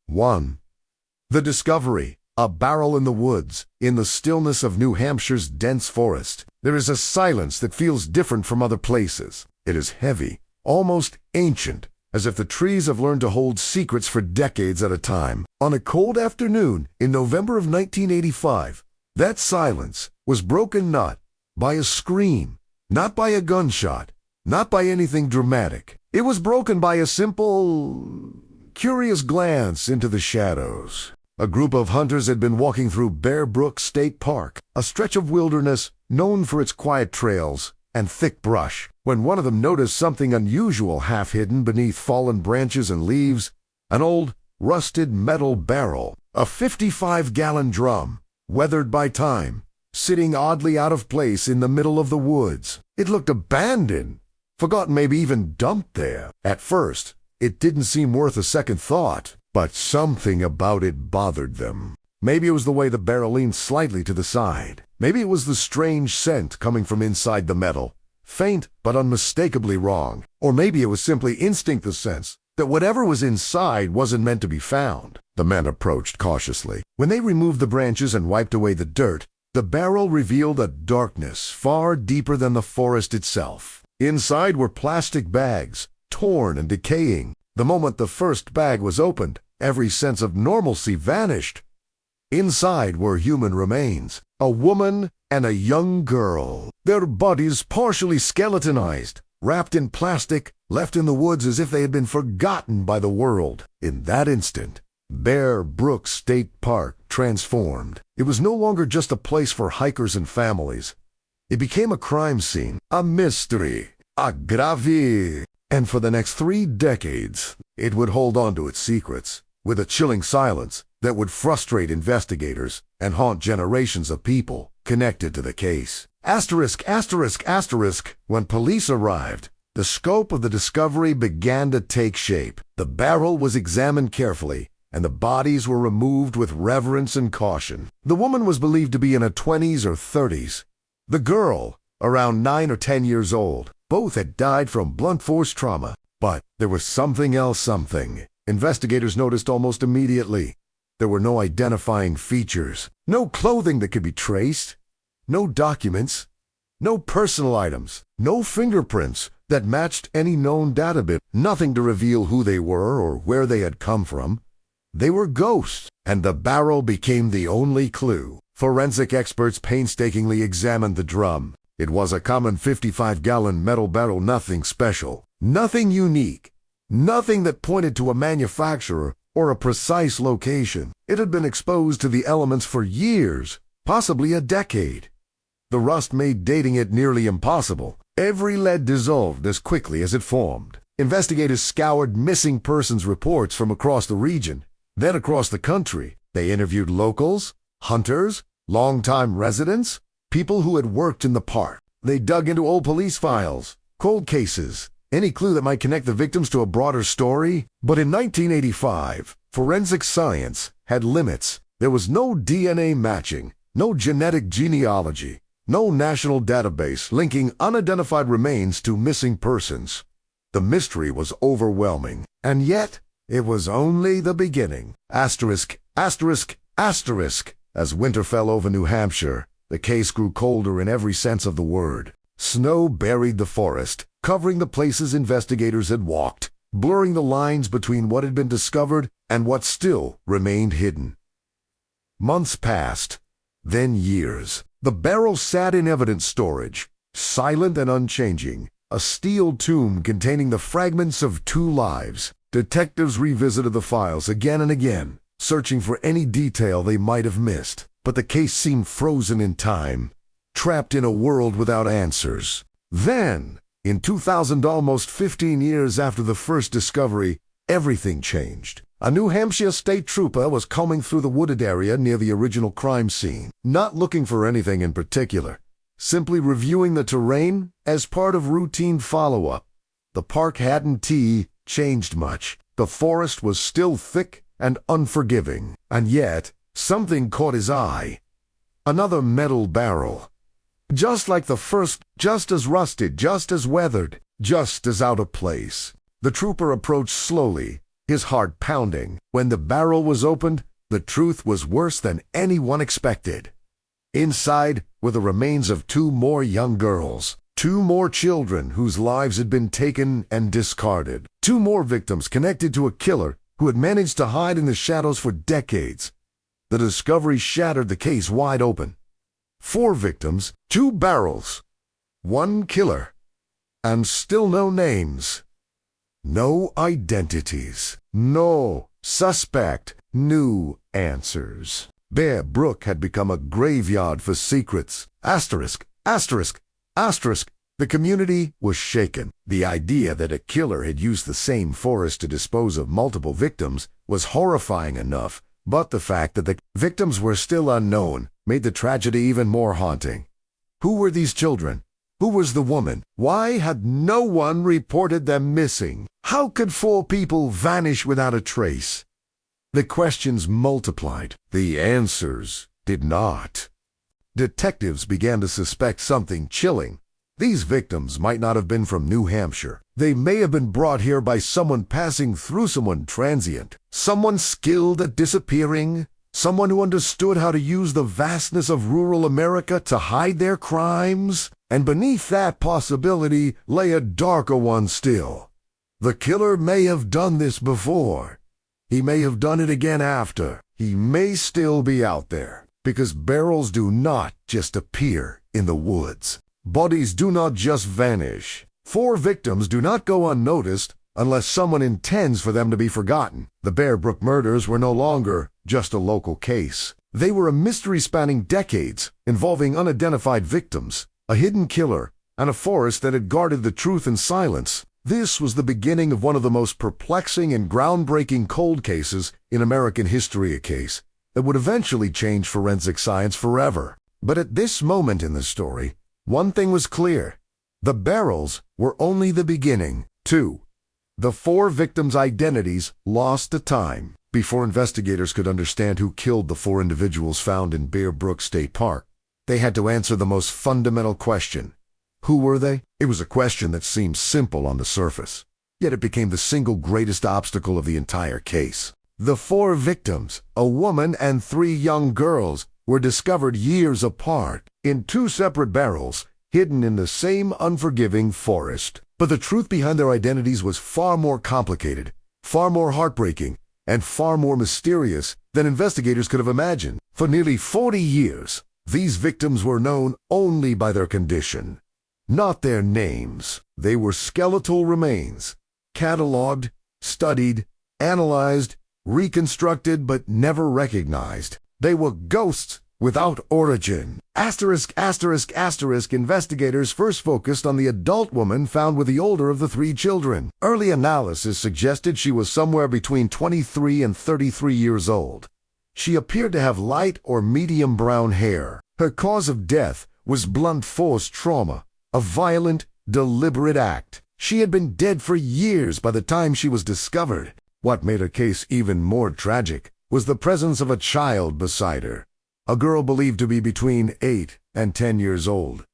1. The discovery. A barrel in the woods, in the stillness of New Hampshire's dense forest. There is a silence that feels different from other places. It is heavy, almost ancient, as if the trees have learned to hold secrets for decades at a time. On a cold afternoon in November of 1985, that silence was broken not by a scream, not by a gunshot, not by anything dramatic. It was broken by a simple, curious glance into the shadows. A group of hunters had been walking through Bear Brook State Park, a stretch of wilderness known for its quiet trails and thick brush, when one of them noticed something unusual half hidden beneath fallen branches and leaves. An old, rusted metal barrel, a 55-gallon drum, weathered by time, sitting oddly out of place in the middle of the woods. It looked abandoned, forgotten, maybe even dumped there. At first, it didn't seem worth a second thought. But something about it bothered them. Maybe it was the way the barrel leaned slightly to the side. Maybe it was the strange scent coming from inside the metal, faint but unmistakably wrong. Or maybe it was simply instinct, the sense that whatever was inside wasn't meant to be found. The men approached cautiously. When they removed the branches and wiped away the dirt, the barrel revealed a darkness far deeper than the forest itself. Inside were plastic bags, torn and decaying. The moment the first bag was opened, every sense of normalcy vanished. Inside were human remains, a woman and a young girl, their bodies partially skeletonized, wrapped in plastic, left in the woods as if they had been forgotten by the world. In that instant, Bear Brook State Park transformed. It was no longer just a place for hikers and families. It became a crime scene, a mystery, a grave. And for the next 3 decades, it would hold on to its secrets, with a chilling silence that would frustrate investigators and haunt generations of people connected to the case. Asterisk, asterisk, asterisk. When police arrived, the scope of the discovery began to take shape. The barrel was examined carefully, and the bodies were removed with reverence and caution. The woman was believed to be in her 20s or 30s. The girl, around 9 or 10 years old. Both had died from blunt force trauma. But there was something else, investigators noticed almost immediately. There were no identifying features, no clothing that could be traced, no documents, no personal items, no fingerprints that matched any known database, nothing to reveal who they were or where they had come from. They were ghosts, and the barrel became the only clue. Forensic experts painstakingly examined the drum. It was a common 55-gallon metal barrel, nothing special, nothing unique, nothing that pointed to a manufacturer or a precise location. It had been exposed to the elements for years, possibly a decade. The rust made dating it nearly impossible. Every lead dissolved as quickly as it formed. Investigators scoured missing persons reports from across the region, then across the country. They interviewed locals, hunters, longtime residents, people who had worked in the park. They dug into old police files, cold cases, any clue that might connect the victims to a broader story. But in 1985, forensic science had limits. There was no DNA matching, no genetic genealogy, no national database linking unidentified remains to missing persons. The mystery was overwhelming, and yet it was only the beginning. Asterisk, asterisk, asterisk. As winter fell over New Hampshire, the case grew colder in every sense of the word. Snow buried the forest, covering the places investigators had walked, blurring the lines between what had been discovered and what still remained hidden. Months passed, then years. The barrel sat in evidence storage, silent and unchanging, a steel tomb containing the fragments of 2 lives. Detectives revisited the files again and again, searching for any detail they might have missed. But the case seemed frozen in time, trapped in a world without answers. Then, in 2000, almost 15 years after the first discovery, everything changed. A New Hampshire state trooper was combing through the wooded area near the original crime scene, not looking for anything in particular, simply reviewing the terrain as part of routine follow-up. The park hadn't changed much. The forest was still thick and unforgiving, and yet something caught his eye. Another metal barrel. Just like the first, just as rusted, just as weathered, just as out of place. The trooper approached slowly, his heart pounding. When the barrel was opened, the truth was worse than anyone expected. Inside were the remains of 2 more young girls, 2 more children whose lives had been taken and discarded, 2 more victims connected to a killer who had managed to hide in the shadows for decades. The discovery shattered the case wide open. 4 victims, 2 barrels, 1 killer, and still no names. No identities, no suspect, new answers. Bear Brook had become a graveyard for secrets. Asterisk, asterisk, asterisk. The community was shaken. The idea that a killer had used the same forest to dispose of multiple victims was horrifying enough, but the fact that the victims were still unknown made the tragedy even more haunting. Who were these children? Who was the woman? Why had no one reported them missing? How could 4 people vanish without a trace? The questions multiplied. The answers did not. Detectives began to suspect something chilling. These victims might not have been from New Hampshire. They may have been brought here by someone passing through, someone transient, someone skilled at disappearing, someone who understood how to use the vastness of rural America to hide their crimes. And beneath that possibility lay a darker one still. The killer may have done this before. He may have done it again after. He may still be out there, because barrels do not just appear in the woods. Bodies do not just vanish. 4 victims do not go unnoticed unless someone intends for them to be forgotten. The Bear Brook murders were no longer just a local case. They were a mystery spanning decades, involving unidentified victims, a hidden killer, and a forest that had guarded the truth in silence. This was the beginning of one of the most perplexing and groundbreaking cold cases in American history, a case that would eventually change forensic science forever. But at this moment in the story, one thing was clear. The barrels were only the beginning. 2. The 4 victims' identities lost to time before investigators could understand who killed the 4 individuals found in Bear Brook State Park. They had to answer the most fundamental question. Who were they? It was a question that seemed simple on the surface, yet it became the single greatest obstacle of the entire case. The 4 victims, a woman and 3 young girls, were discovered years apart in 2 separate barrels, hidden in the same unforgiving forest. But the truth behind their identities was far more complicated, far more heartbreaking, and far more mysterious than investigators could have imagined. For nearly 40 years, these victims were known only by their condition, not their names. They were skeletal remains, cataloged, studied, analyzed, reconstructed, but never recognized. They were ghosts without origin. Asterisk, asterisk, asterisk. Investigators first focused on the adult woman found with the older of the 3 children. Early analysis suggested she was somewhere between 23 and 33 years old. She appeared to have light or medium brown hair. Her cause of death was blunt force trauma, a violent, deliberate act. She had been dead for years by the time she was discovered. What made her case even more tragic was the presence of a child beside her, a girl believed to be between 8 and 10 years old.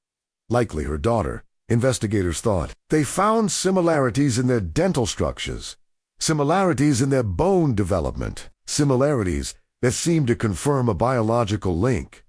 Likely her daughter, investigators thought. They found similarities in their dental structures, similarities in their bone development, similarities that seemed to confirm a biological link.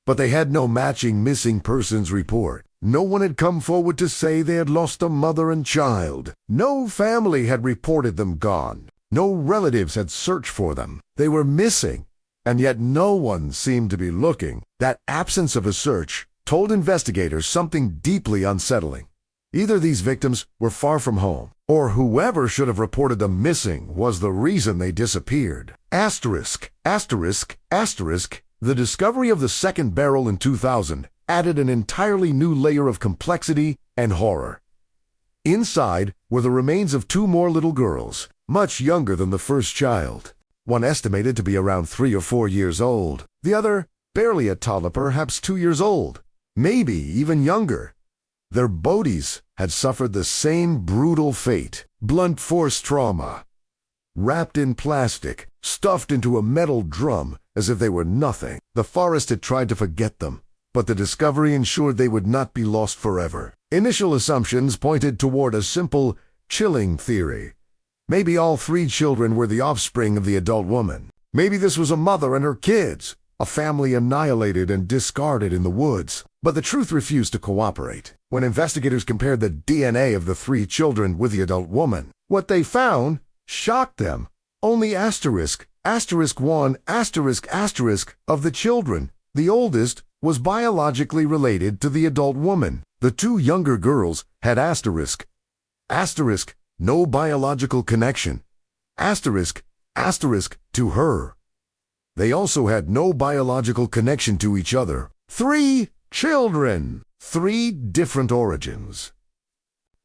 But they had no matching missing persons report. No one had come forward to say they had lost a mother and child. No family had reported them gone. No relatives had searched for them. They were missing, and yet no one seemed to be looking. That absence of a search told investigators something deeply unsettling. Either these victims were far from home, or whoever should have reported them missing was the reason they disappeared. Asterisk, asterisk, asterisk. The discovery of the second barrel in 2000 added an entirely new layer of complexity and horror. Inside were the remains of 2 more little girls, much younger than the first child. One estimated to be around 3 or 4 years old. The other, barely a toddler, perhaps 2 years old, maybe even younger. Their bodies had suffered the same brutal fate, blunt force trauma. Wrapped in plastic, stuffed into a metal drum as if they were nothing. The forest had tried to forget them, but the discovery ensured they would not be lost forever. Initial assumptions pointed toward a simple, chilling theory. Maybe all three children were the offspring of the adult woman. Maybe this was a mother and her kids, a family annihilated and discarded in the woods. But the truth refused to cooperate. When investigators compared the DNA of the three children with the adult woman, what they found shocked them. Only asterisk, asterisk one, asterisk, asterisk of the children, the oldest, was biologically related to the adult woman. The two younger girls had asterisk, asterisk, no biological connection, asterisk, asterisk to her. They also had no biological connection to each other. Three children, three different origins,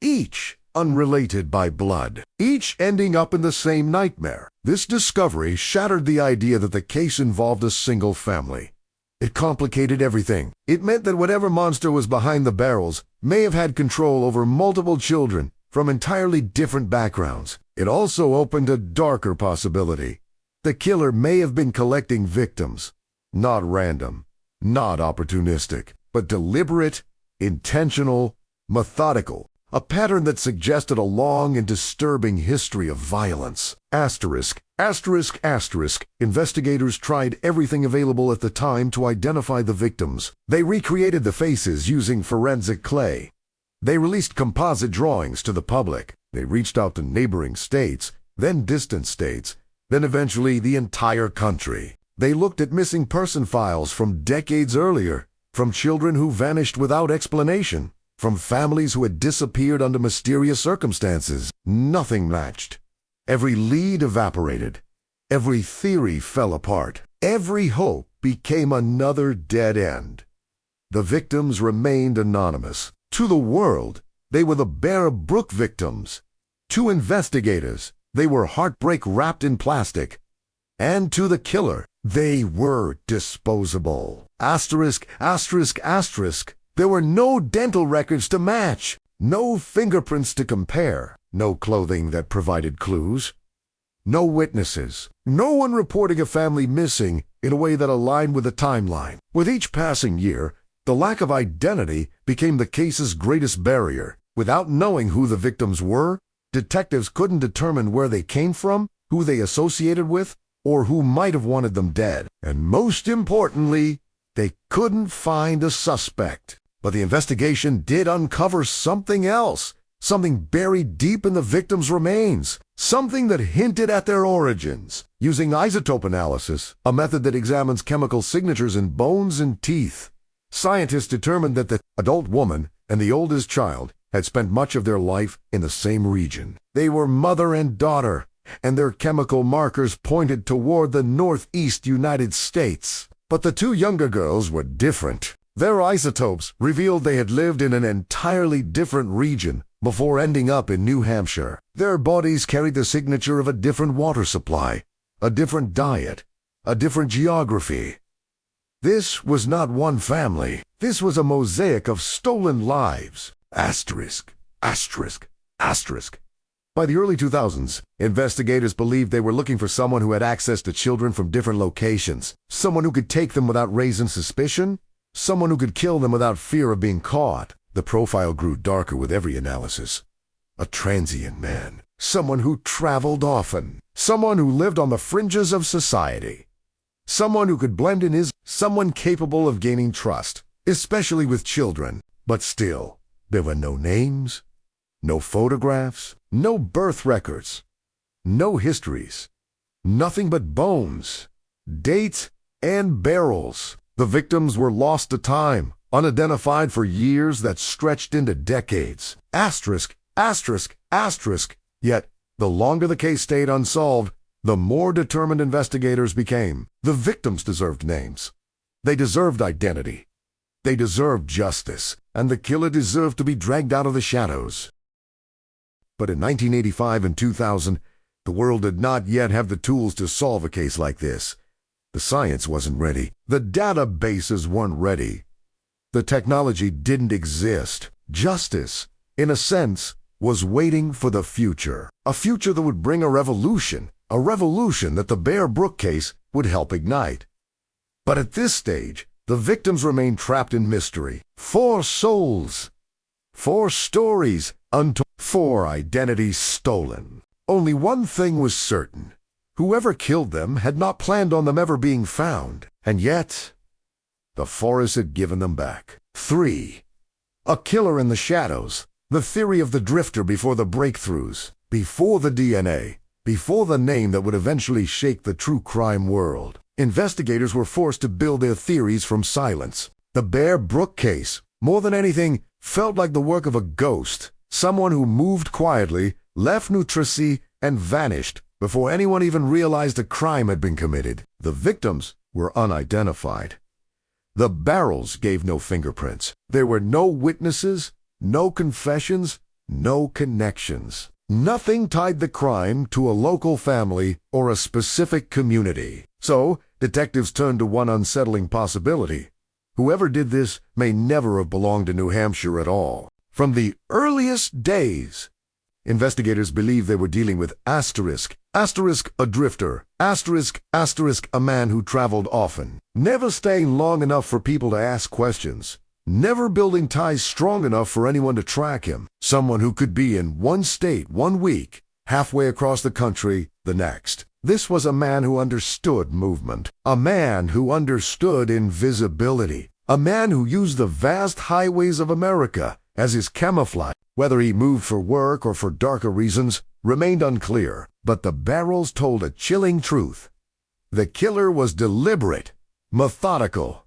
each unrelated by blood, each ending up in the same nightmare. This discovery shattered the idea that the case involved a single family. It complicated everything. It meant that whatever monster was behind the barrels may have had control over multiple children from entirely different backgrounds. It also opened a darker possibility. The killer may have been collecting victims, not random, not opportunistic, but deliberate, intentional, methodical, a pattern that suggested a long and disturbing history of violence. Asterisk, asterisk, asterisk. Investigators tried everything available at the time to identify the victims. They recreated the faces using forensic clay. They released composite drawings to the public. They reached out to neighboring states, then distant states, then eventually the entire country. They looked at missing person files from decades earlier, from children who vanished without explanation, from families who had disappeared under mysterious circumstances. Nothing matched. Every lead evaporated. Every theory fell apart. Every hope became another dead end. The victims remained anonymous. To the world, they were the Bear Brook victims. To investigators, they were heartbreak wrapped in plastic. And to the killer, they were disposable. Asterisk, asterisk, asterisk. There were no dental records to match, no fingerprints to compare, no clothing that provided clues, no witnesses, no one reporting a family missing in a way that aligned with the timeline. With each passing year, the lack of identity became the case's greatest barrier. Without knowing who the victims were, detectives couldn't determine where they came from, who they associated with, or who might have wanted them dead. And most importantly, they couldn't find a suspect. But the investigation did uncover something else, something buried deep in the victims' remains, something that hinted at their origins. Using isotope analysis, a method that examines chemical signatures in bones and teeth, scientists determined that the adult woman and the oldest child had spent much of their life in the same region. They were mother and daughter, and their chemical markers pointed toward the northeast United States. But the two younger girls were different. Their isotopes revealed they had lived in an entirely different region before ending up in New Hampshire. Their bodies carried the signature of a different water supply, a different diet, a different geography. This was not one family. This was a mosaic of stolen lives. Asterisk, asterisk, asterisk. By the early 2000s, investigators believed they were looking for someone who had access to children from different locations, someone who could take them without raising suspicion, someone who could kill them without fear of being caught. The profile grew darker with every analysis. A transient man, someone who traveled often, someone who lived on the fringes of society, someone who could blend in, someone capable of gaining trust, especially with children. But still, there were no names, no photographs, no birth records, no histories, nothing but bones, dates, and barrels. The victims were lost to time, unidentified for years that stretched into decades. Asterisk, asterisk, asterisk. Yet, the longer the case stayed unsolved, the more determined investigators became. The victims deserved names. They deserved identity. They deserved justice, and the killer deserved to be dragged out of the shadows. But in 1985 and 2000, the world did not yet have the tools to solve a case like this. The science wasn't ready. The databases weren't ready. The technology didn't exist. Justice, in a sense, was waiting for the future. A future that would bring a revolution that the Bear Brook case would help ignite. But at this stage, the victims remained trapped in mystery. 4 souls, 4 stories untold, 4 identities stolen. Only one thing was certain. Whoever killed them had not planned on them ever being found, and yet the forest had given them back. 3. A killer in the shadows. The theory of the drifter before the breakthroughs, before the DNA, before the name that would eventually shake the true crime world. Investigators were forced to build their theories from silence. The Bear Brook case, more than anything, felt like the work of a ghost, someone who moved quietly, left New Tracy, and vanished before anyone even realized a crime had been committed. The victims were unidentified. The barrels gave no fingerprints. There were no witnesses, no confessions, no connections. Nothing tied the crime to a local family or a specific community. So, detectives turned to one unsettling possibility. Whoever did this may never have belonged to New Hampshire at all. From the earliest days, investigators believed they were dealing with asterisk a drifter, asterisk a man who traveled often, never staying long enough for people to ask questions, never building ties strong enough for anyone to track him, someone who could be in one state 1 week, halfway across the country the next. This was a man who understood movement, a man who understood invisibility, a man who used the vast highways of America as his camouflage. Whether he moved for work or for darker reasons remained unclear, but the barrels told a chilling truth. The killer was deliberate, methodical.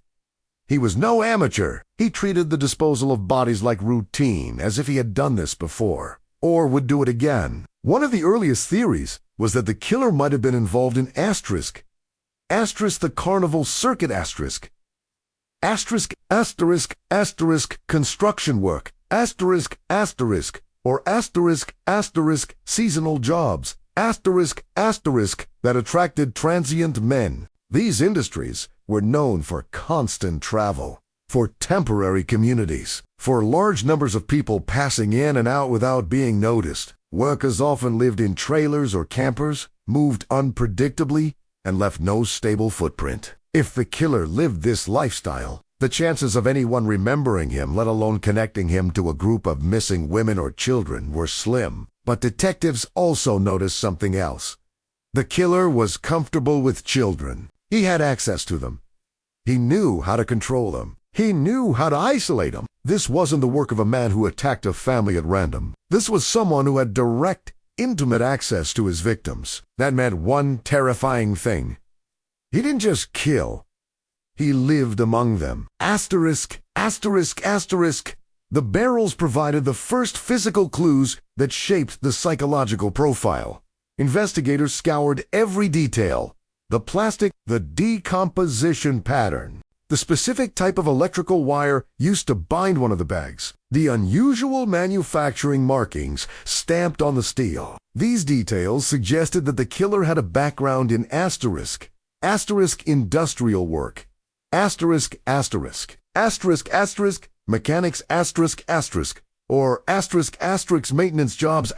He was no amateur. He treated the disposal of bodies like routine, as if he had done this before, or would do it again. One of the earliest theories was that the killer might have been involved in asterisk the carnival circuit asterisk construction work, or seasonal jobs, that attracted transient men. These industries were known for constant travel, for temporary communities, for large numbers of people passing in and out without being noticed. Workers often lived in trailers or campers, moved unpredictably, and left no stable footprint. If the killer lived this lifestyle, the chances of anyone remembering him, let alone connecting him to a group of missing women or children, were slim. But detectives also noticed something else. The killer was comfortable with children. He had access to them. He knew how to control them. He knew how to isolate them. This wasn't the work of a man who attacked a family at random. This was someone who had direct, intimate access to his victims. That meant one terrifying thing. He didn't just kill. He lived among them. The barrels provided the first physical clues that shaped the psychological profile. Investigators scoured every detail. The plastic, the decomposition pattern, the specific type of electrical wire used to bind one of the bags, the unusual manufacturing markings stamped on the steel. These details suggested that the killer had a background in industrial work, mechanics or maintenance jobs,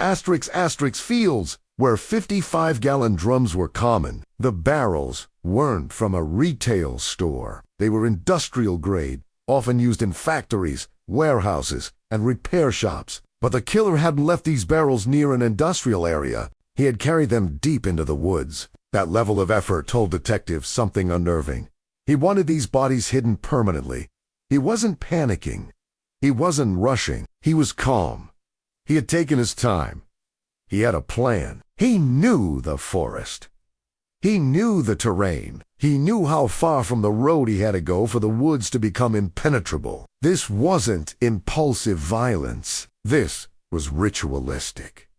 fields, where 55-gallon drums were common. The barrels weren't from a retail store. They were industrial grade, often used in factories, warehouses, and repair shops. But the killer hadn't left these barrels near an industrial area. He had carried them deep into the woods. That level of effort told detectives something unnerving. He wanted these bodies hidden permanently. He wasn't panicking. He wasn't rushing. He was calm. He had taken his time. He had a plan. He knew the forest. He knew the terrain. He knew how far from the road he had to go for the woods to become impenetrable. This wasn't impulsive violence. This was ritualistic.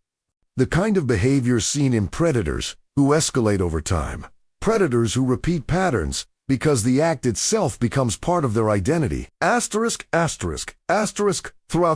The kind of behavior seen in predators who escalate over time. Predators who repeat patterns because the act itself becomes part of their identity. Throughout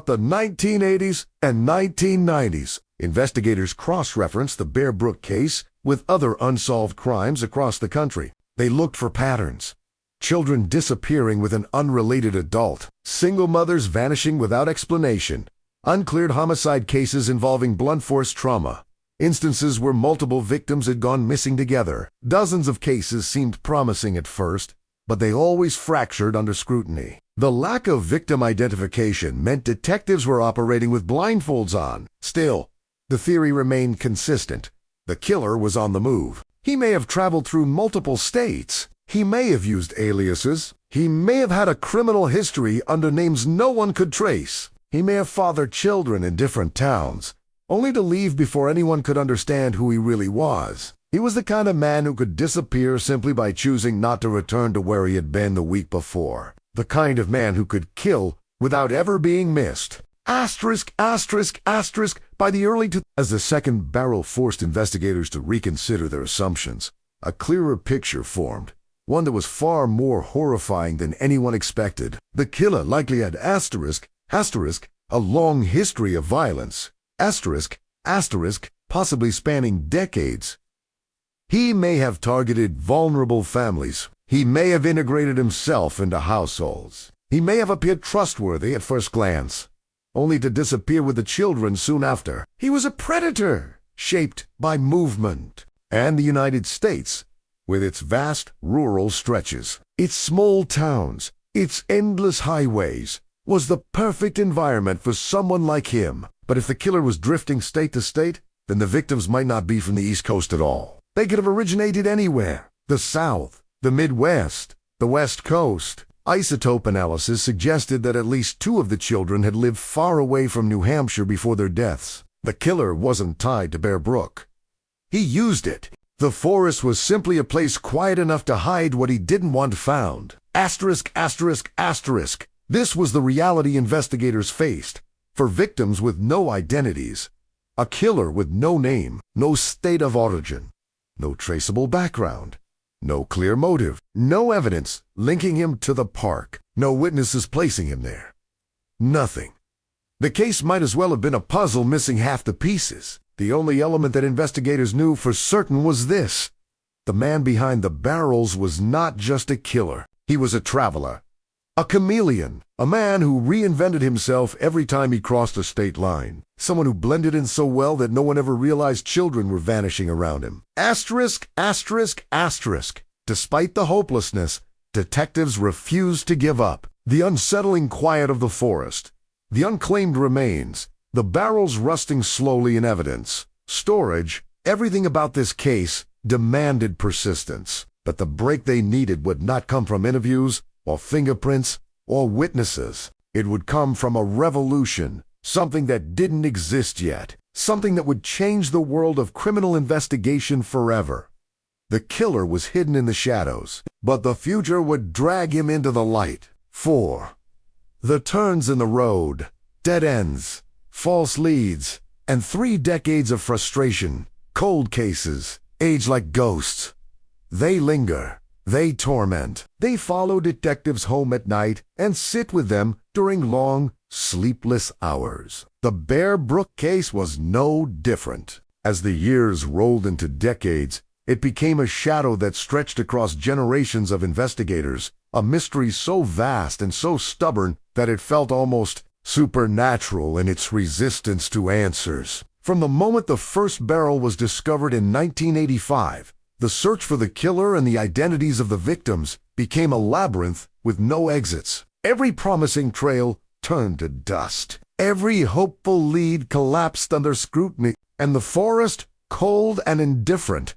the 1980s and 1990s, investigators cross-referenced the Bear Brook case with other unsolved crimes across the country. They looked for patterns. Children disappearing with an unrelated adult, single mothers vanishing without explanation, uncleared homicide cases involving blunt force trauma, instances where multiple victims had gone missing together. Dozens of cases seemed promising at first, but they always fractured under scrutiny. The lack of victim identification meant detectives were operating with blindfolds on. Still, The theory remained consistent. The killer was on the move. He may have traveled through multiple states. He may have used aliases. He may have had a criminal history under names no one could trace. He may have fathered children in different towns, only to leave before anyone could understand who he really was. He was the kind of man who could disappear simply by choosing not to return to where he had been the week before. The kind of man who could kill without ever being missed. Asterisk, asterisk, asterisk, by the early As the second barrel forced investigators to reconsider their assumptions, a clearer picture formed, one that was far more horrifying than anyone expected. The killer likely had asterisk, asterisk, a long history of violence, asterisk, asterisk, possibly spanning decades. He may have targeted vulnerable families. He may have integrated himself into households. He may have appeared trustworthy at first glance, only to disappear with the children soon after. He was a predator, shaped by movement. And the United States, with its vast rural stretches, its small towns, its endless highways, was the perfect environment for someone like him. But if the killer was drifting state to state, then the victims might not be from the East Coast at all. They could have originated anywhere. The South, the Midwest, the West Coast. Isotope analysis suggested that at least 2 of the children had lived far away from New Hampshire before their deaths. The killer wasn't tied to Bear Brook. He used it. The forest was simply a place quiet enough to hide what he didn't want found. Asterisk, asterisk, asterisk. This was the reality investigators faced. For victims with no identities, a killer with no name, no state of origin, no traceable background, no clear motive, no evidence linking him to the park, no witnesses placing him there. Nothing. The case might as well have been a puzzle missing half the pieces. The only element that investigators knew for certain was this: the man behind the barrels was not just a killer. He was a traveler, a chameleon, a man who reinvented himself every time he crossed a state line. Someone who blended in so well that no one ever realized children were vanishing around him. Asterisk, asterisk, asterisk. Despite the hopelessness, detectives refused to give up. The unsettling quiet of the forest, the unclaimed remains, the barrels rusting slowly in evidence, storage, everything about this case demanded persistence. But the break they needed would not come from interviews, or fingerprints, or witnesses. It would come from a revolution, something that didn't exist yet, something that would change the world of criminal investigation forever. The killer was hidden in the shadows, but the future would drag him into the light. 4. The turns in the road, dead ends, false leads, and 3 decades of frustration, cold cases, age like ghosts. They linger. They torment. They follow detectives home at night and sit with them during long, sleepless hours. The Bear Brook case was no different. As the years rolled into decades, it became a shadow that stretched across generations of investigators, a mystery so vast and so stubborn that it felt almost supernatural in its resistance to answers. From the moment the first barrel was discovered in 1985, the search for the killer and the identities of the victims became a labyrinth with no exits. Every promising trail turned to dust. Every hopeful lead collapsed under scrutiny, and the forest, cold and indifferent,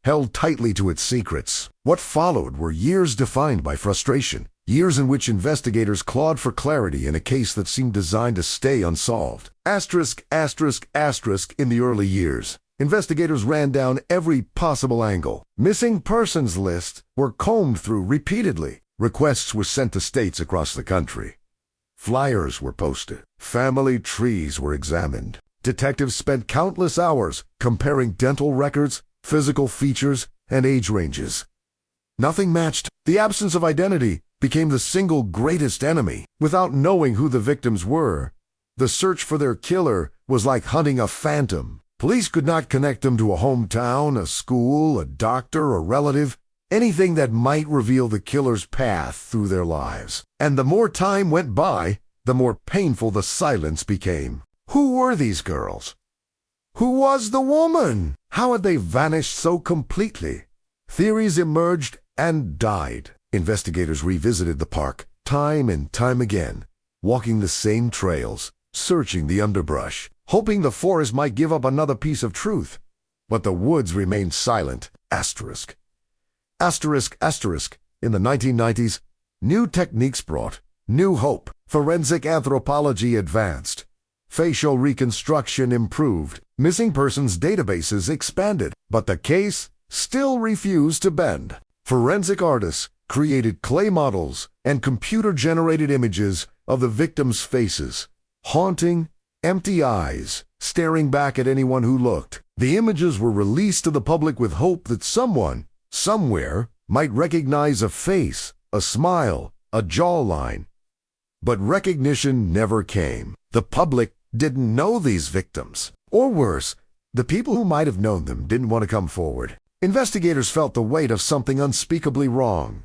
held tightly to its secrets. What followed were years defined by frustration, years in which investigators clawed for clarity in a case that seemed designed to stay unsolved. Asterisk, asterisk, asterisk. In the early years, investigators ran down every possible angle. Missing persons lists were combed through repeatedly. Requests were sent to states across the country. Flyers were posted. Family trees were examined. Detectives spent countless hours comparing dental records, physical features, and age ranges. Nothing matched. The absence of identity became the single greatest enemy. Without knowing who the victims were, the search for their killer was like hunting a phantom. Police could not connect them to a hometown, a school, a doctor, a relative, anything that might reveal the killer's path through their lives. And the more time went by, the more painful the silence became. Who were these girls? Who was the woman? How had they vanished so completely? Theories emerged and died. Investigators revisited the park time and time again, walking the same trails, searching the underbrush, hoping the forest might give up another piece of truth. But the woods remained silent. Asterisk. Asterisk, asterisk. In the 1990s, new techniques brought new hope. Forensic anthropology advanced. Facial reconstruction improved. Missing persons databases expanded. But the case still refused to bend. Forensic artists created clay models and computer-generated images of the victims' faces. Haunting, empty eyes, staring back at anyone who looked. The images were released to the public with hope that someone, somewhere, might recognize a face, a smile, a jawline. But recognition never came. The public didn't know these victims. Or worse, the people who might have known them didn't want to come forward. Investigators felt the weight of something unspeakably wrong.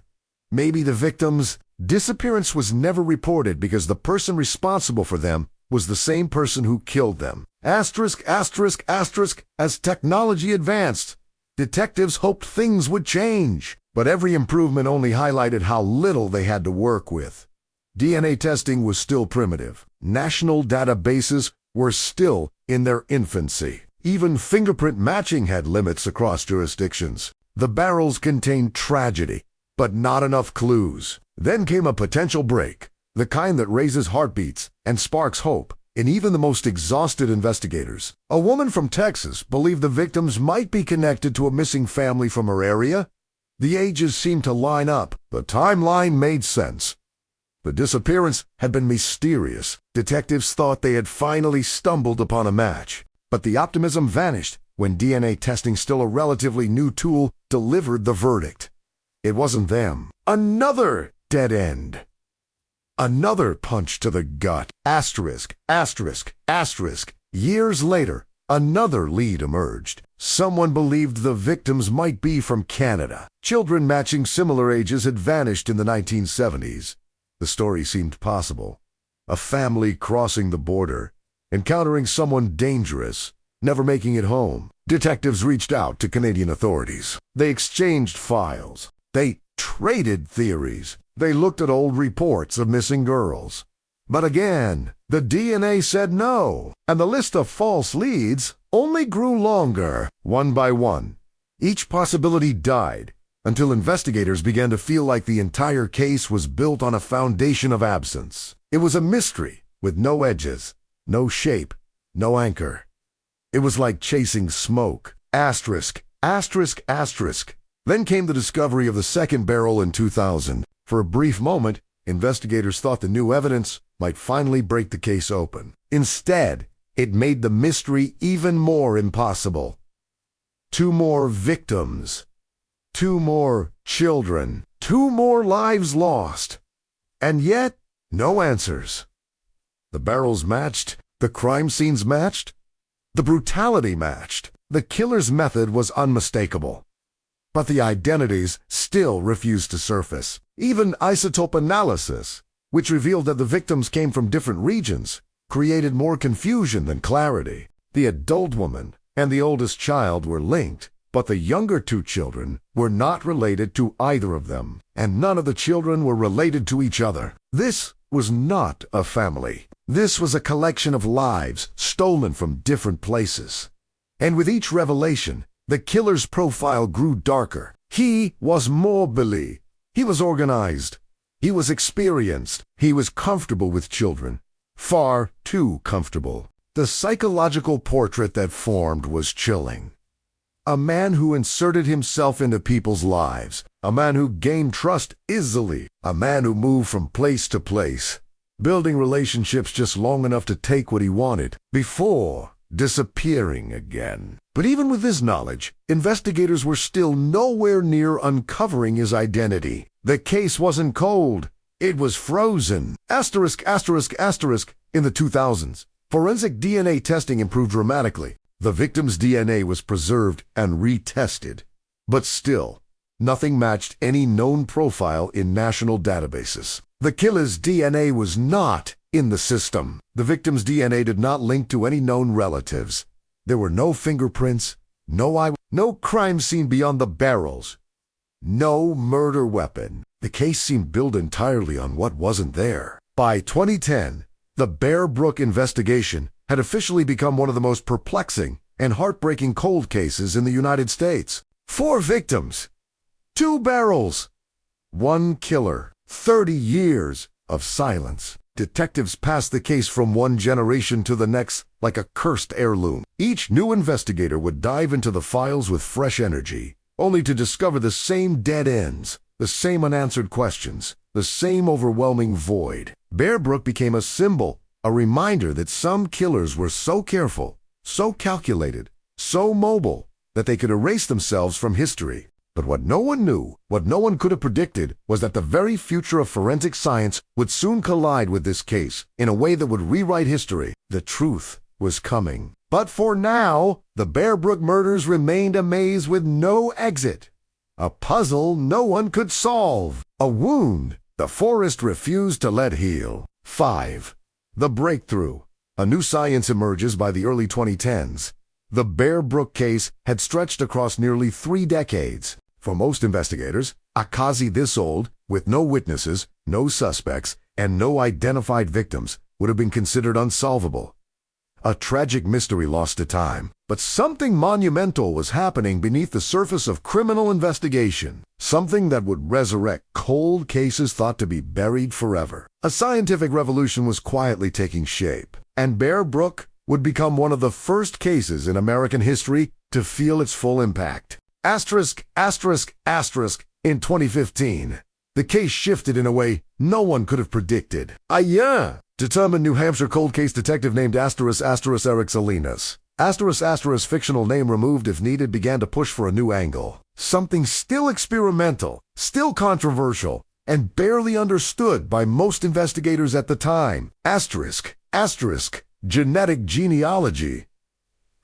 Maybe the victims' disappearance was never reported because the person responsible for them was the same person who killed them. Asterisk, asterisk, asterisk. As technology advanced, detectives hoped things would change. But every improvement only highlighted how little they had to work with. DNA testing was still primitive. National databases were still in their infancy. Even fingerprint matching had limits across jurisdictions. The barrels contained tragedy, but not enough clues. Then came a potential break, the kind that raises heartbeats and sparks hope in even the most exhausted investigators. A woman from Texas believed the victims might be connected to a missing family from her area. The ages seemed to line up. The timeline made sense. The disappearance had been mysterious. Detectives thought they had finally stumbled upon a match. But the optimism vanished when DNA testing, still a relatively new tool, delivered the verdict. It wasn't them. Another dead end. Another punch to the gut. Asterisk, asterisk, asterisk. Years later, another lead emerged. Someone believed the victims might be from Canada. Children matching similar ages had vanished in the 1970s. The story seemed possible. A family crossing the border, encountering someone dangerous, never making it home. Detectives reached out to Canadian authorities. They exchanged files. They traded theories. They looked at old reports of missing girls. But again, the DNA said no, and the list of false leads only grew longer, one by one. Each possibility died, until investigators began to feel like the entire case was built on a foundation of absence. It was a mystery, with no edges, no shape, no anchor. It was like chasing smoke. Asterisk, asterisk, asterisk. Then came the discovery of the second barrel in 2000. For a brief moment, investigators thought the new evidence might finally break the case open. Instead, it made the mystery even more impossible. 2 more victims. 2 more children. 2 more lives lost. And yet, no answers. The barrels matched. The crime scenes matched. The brutality matched. The killer's method was unmistakable. But the identities still refused to surface. Even isotope analysis, which revealed that the victims came from different regions, created more confusion than clarity. The adult woman and the oldest child were linked, but the younger 2 children were not related to either of them, and none of the children were related to each other. This was not a family. This was a collection of lives stolen from different places. And with each revelation, the killer's profile grew darker. He was mobile. He was organized. He was experienced. He was comfortable with children. Far too comfortable. The psychological portrait that formed was chilling. A man who inserted himself into people's lives. A man who gained trust easily. A man who moved from place to place, building relationships just long enough to take what he wanted, before disappearing again. But even with this knowledge, investigators were still nowhere near uncovering his identity. The case wasn't cold. It was frozen. Asterisk, asterisk, asterisk. In the 2000s, forensic DNA testing improved dramatically. The victim's DNA was preserved and retested. But still, nothing matched any known profile in national databases. The killer's DNA was not in the system. The victim's DNA did not link to any known relatives. There were no fingerprints, no crime scene beyond the barrels, no murder weapon. The case seemed built entirely on what wasn't there. By 2010, the Bear Brook investigation had officially become one of the most perplexing and heartbreaking cold cases in the United States. 4 victims, 2 barrels, 1 killer, 30 years of silence. Detectives passed the case from one generation to the next like a cursed heirloom. Each new investigator would dive into the files with fresh energy, only to discover the same dead ends, the same unanswered questions, the same overwhelming void. Bear Brook became a symbol, a reminder that some killers were so careful, so calculated, so mobile, that they could erase themselves from history. But what no one knew, what no one could have predicted, was that the very future of forensic science would soon collide with this case in a way that would rewrite history. The truth was coming. But for now, the Bear Brook murders remained a maze with no exit. A puzzle no one could solve. A wound the forest refused to let heal. 5. The breakthrough. A new science emerges by the early 2010s. The Bear Brook case had stretched across nearly 3 decades. For most investigators, a case this old, with no witnesses, no suspects, and no identified victims, would have been considered unsolvable. A tragic mystery lost to time. But something monumental was happening beneath the surface of criminal investigation. Something that would resurrect cold cases thought to be buried forever. A scientific revolution was quietly taking shape, and Bear Brook would become one of the first cases in American history to feel its full impact. Asterisk, asterisk, asterisk, in 2015. The case shifted in a way no one could have predicted. Determined New Hampshire cold case detective named asterisk asterisk Eric Salinas. Asterisk asterisk fictional name removed if needed began to push for a new angle. Something still experimental, still controversial, and barely understood by most investigators at the time. Asterisk, asterisk, genetic genealogy.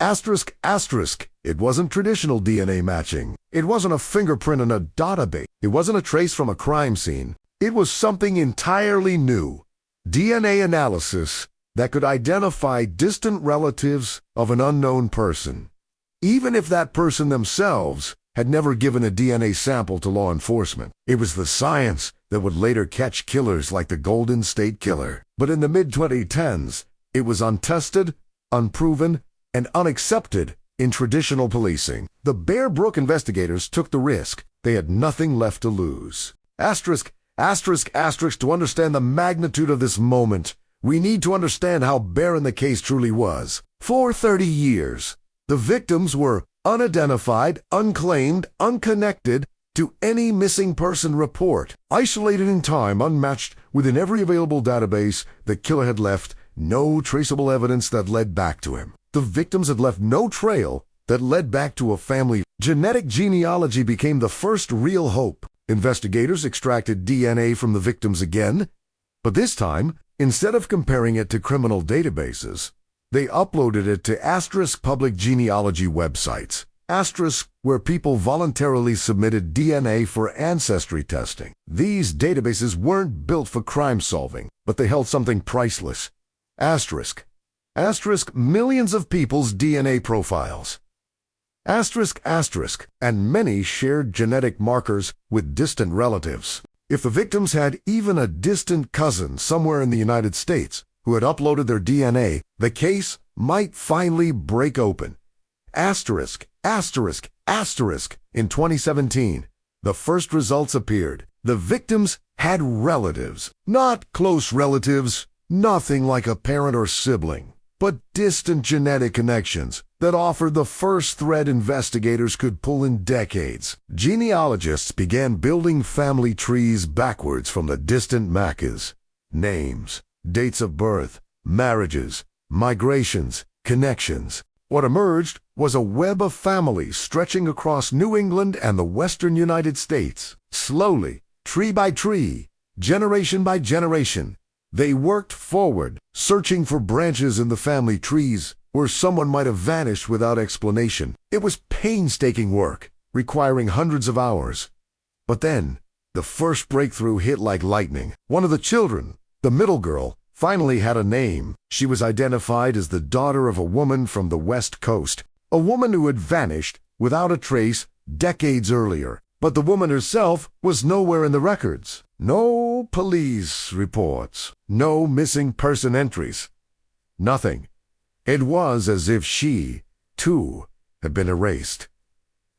Asterisk, asterisk, it wasn't traditional DNA matching. It wasn't a fingerprint in a database. It wasn't a trace from a crime scene. It was something entirely new. DNA analysis that could identify distant relatives of an unknown person, even if that person themselves had never given a DNA sample to law enforcement. It was the science that would later catch killers like the Golden State Killer. But in the mid-2010s, it was untested, unproven, and unaccepted in traditional policing. The Bear Brook investigators took the risk. They had nothing left to lose. Asterisk, asterisk, asterisk, to understand the magnitude of this moment, we need to understand how barren the case truly was. For 30 years, the victims were unidentified, unclaimed, unconnected to any missing person report. Isolated in time, unmatched within every available database, the killer had left no traceable evidence that led back to him. The victims had left no trail that led back to a family. Genetic genealogy became the first real hope. Investigators extracted DNA from the victims again, but this time, instead of comparing it to criminal databases, they uploaded it to asterisk public genealogy websites, asterisk where people voluntarily submitted DNA for ancestry testing. These databases weren't built for crime solving, but they held something priceless. Asterisk, asterisk millions of people's DNA profiles. Asterisk, asterisk, and many shared genetic markers with distant relatives. If the victims had even a distant cousin somewhere in the United States who had uploaded their DNA, the case might finally break open. Asterisk, asterisk, asterisk. In 2017, the first results appeared. The victims had relatives, not close relatives, nothing like a parent or sibling, but distant genetic connections that offered the first thread investigators could pull in decades. Genealogists began building family trees backwards from the distant Maccas. Names, dates of birth, marriages, migrations, connections. What emerged was a web of families stretching across New England and the western United States. Slowly, tree by tree, generation by generation, they worked forward, searching for branches in the family trees where someone might have vanished without explanation. It was painstaking work, requiring hundreds of hours. But then, the first breakthrough hit like lightning. One of the children, the middle girl, finally had a name. She was identified as the daughter of a woman from the West Coast, a woman who had vanished without a trace decades earlier. But the woman herself was nowhere in the records. No police reports, no missing person entries, nothing. It was as if she, too, had been erased.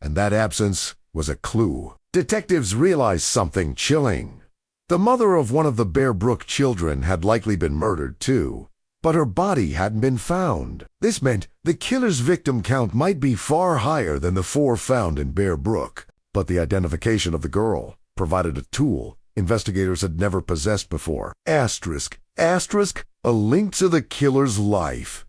And that absence was a clue. Detectives realized something chilling. The mother of one of the Bear Brook children had likely been murdered too, but her body hadn't been found. This meant the killer's victim count might be far higher than the 4 found in Bear Brook. But the identification of the girl provided a tool investigators had never possessed before. Asterisk, asterisk, a link to the killer's life.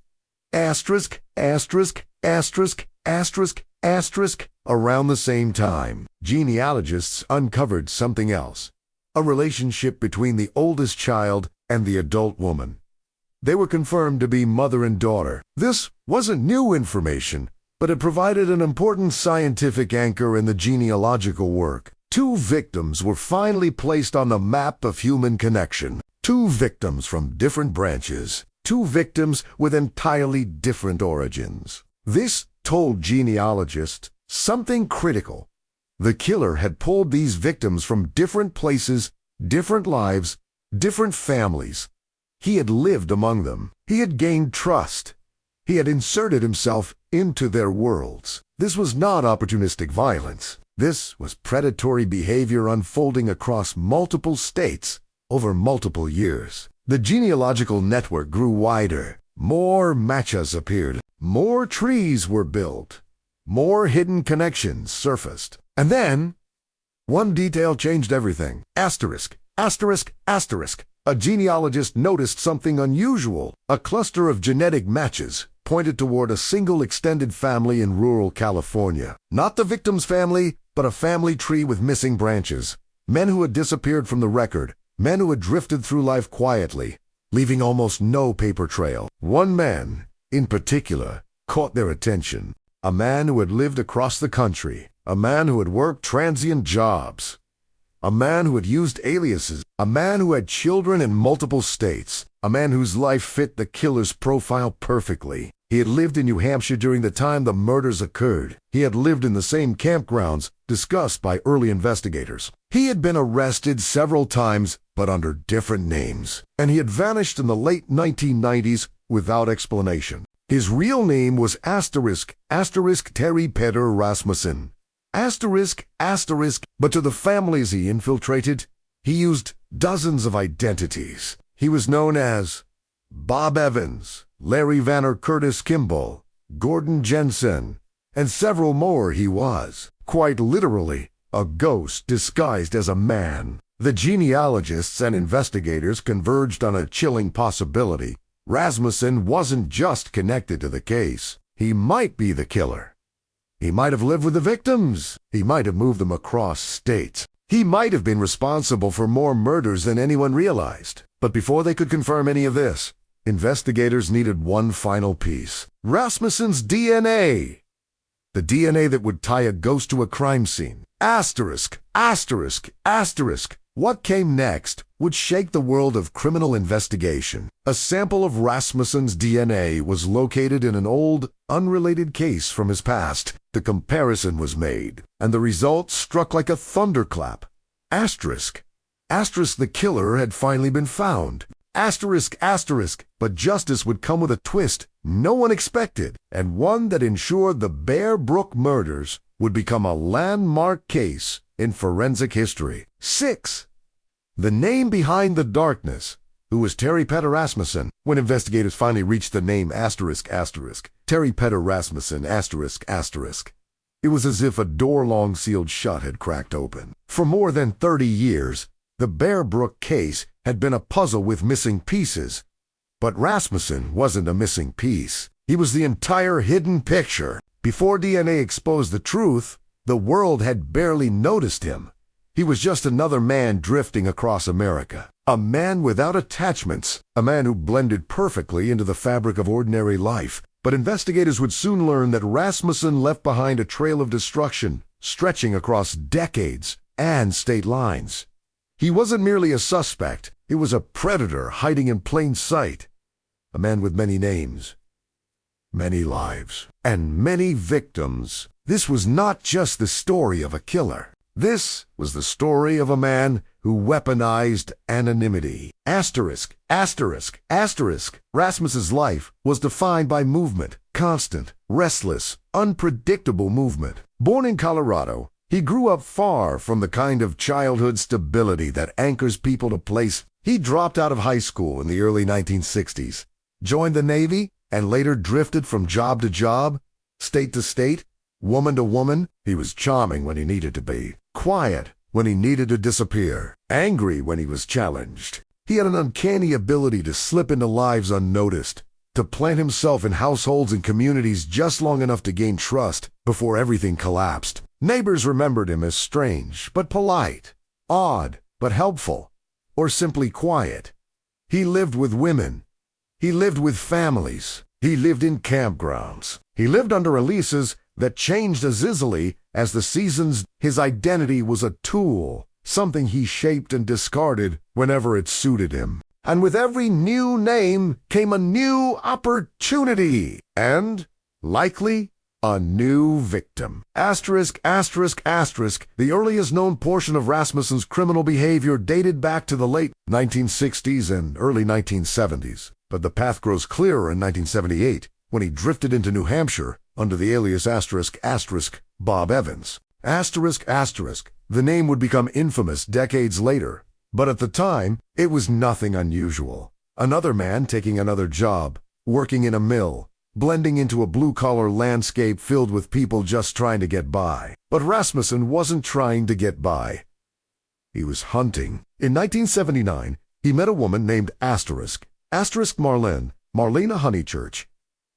Asterisk, asterisk, asterisk, asterisk, asterisk. Around the same time, genealogists uncovered something else. A relationship between the oldest child and the adult woman. They were confirmed to be mother and daughter. This wasn't new information, but it provided an important scientific anchor in the genealogical work. 2 victims were finally placed on the map of human connection. 2 victims from different branches. 2 victims with entirely different origins. This told genealogists something critical. The killer had pulled these victims from different places, different lives, different families. He had lived among them. He had gained trust. He had inserted himself into their worlds. This was not opportunistic violence. This was predatory behavior unfolding across multiple states over multiple years. The genealogical network grew wider. More matches appeared. More trees were built. More hidden connections surfaced. And then, one detail changed everything. Asterisk, asterisk, asterisk. A genealogist noticed something unusual. A cluster of genetic matches pointed toward a single extended family in rural California. Not the victim's family, but a family tree with missing branches. Men who had disappeared from the record. Men who had drifted through life quietly, leaving almost no paper trail. One man, in particular, caught their attention. A man who had lived across the country. A man who had worked transient jobs. A man who had used aliases. A man who had children in multiple states. A man whose life fit the killer's profile perfectly. He had lived in New Hampshire during the time the murders occurred. He had lived in the same campgrounds discussed by early investigators. He had been arrested several times, but under different names. And he had vanished in the late 1990s without explanation. His real name was asterisk, asterisk Terry Petter Rasmussen. Asterisk, asterisk, but to the families he infiltrated, he used dozens of identities. He was known as Bob Evans, Larry Vanner Curtis Kimball, Gordon Jensen, and several more. He was, quite literally, a ghost disguised as a man. The genealogists and investigators converged on a chilling possibility. Rasmussen wasn't just connected to the case. He might be the killer. He might have lived with the victims. He might have moved them across states. He might have been responsible for more murders than anyone realized. But before they could confirm any of this, investigators needed one final piece. Rasmussen's DNA. The DNA that would tie a ghost to a crime scene. Asterisk, asterisk, asterisk. What came next would shake the world of criminal investigation. A sample of Rasmussen's DNA was located in an old, unrelated case from his past. The comparison was made, and the result struck like a thunderclap. Asterisk. Asterisk, the killer had finally been found. Asterisk, asterisk. But justice would come with a twist no one expected, and one that ensured the Bear Brook murders would become a landmark case in forensic history. 6. The name behind the darkness. Who was Terry Petter Rasmussen? When investigators finally reached the name asterisk, asterisk, Terry Petter Rasmussen, asterisk, asterisk, it was as if a door long sealed shut had cracked open. For more than 30 years, the Bear Brook case had been a puzzle with missing pieces. But Rasmussen wasn't a missing piece. He was the entire hidden picture. Before DNA exposed the truth, the world had barely noticed him. He was just another man drifting across America. A man without attachments. A man who blended perfectly into the fabric of ordinary life. But investigators would soon learn that Rasmussen left behind a trail of destruction, stretching across decades and state lines. He wasn't merely a suspect. He was a predator hiding in plain sight. A man with many names, many lives, and many victims. This was not just the story of a killer. This was the story of a man who weaponized anonymity. Asterisk, asterisk, asterisk. Rasmus's life was defined by movement, constant, restless, unpredictable movement. Born in Colorado, he grew up far from the kind of childhood stability that anchors people to place. He dropped out of high school in the early 1960s, joined the Navy, and later drifted from job to job, state to state, woman to woman. He was charming when he needed to be, quiet when he needed to disappear, angry when he was challenged. He had an uncanny ability to slip into lives unnoticed, to plant himself in households and communities just long enough to gain trust before everything collapsed. Neighbors remembered him as strange but polite, odd but helpful, or simply quiet. He lived with women. He lived with families. He lived in campgrounds. He lived under leases that changed as easily as the seasons. His identity was a tool, something he shaped and discarded whenever it suited him. And with every new name came a new opportunity and, likely, a new victim. Asterisk, asterisk, asterisk. The earliest known portion of Rasmussen's criminal behavior dated back to the late 1960s and early 1970s. But the path grows clearer in 1978 when he drifted into New Hampshire under the alias asterisk, asterisk, Bob Evans. Asterisk, asterisk. The name would become infamous decades later, but at the time, it was nothing unusual. Another man taking another job, working in a mill, blending into a blue-collar landscape filled with people just trying to get by. But Rasmussen wasn't trying to get by. He was hunting. In 1979, he met a woman named Asterisk Marlena Honeychurch,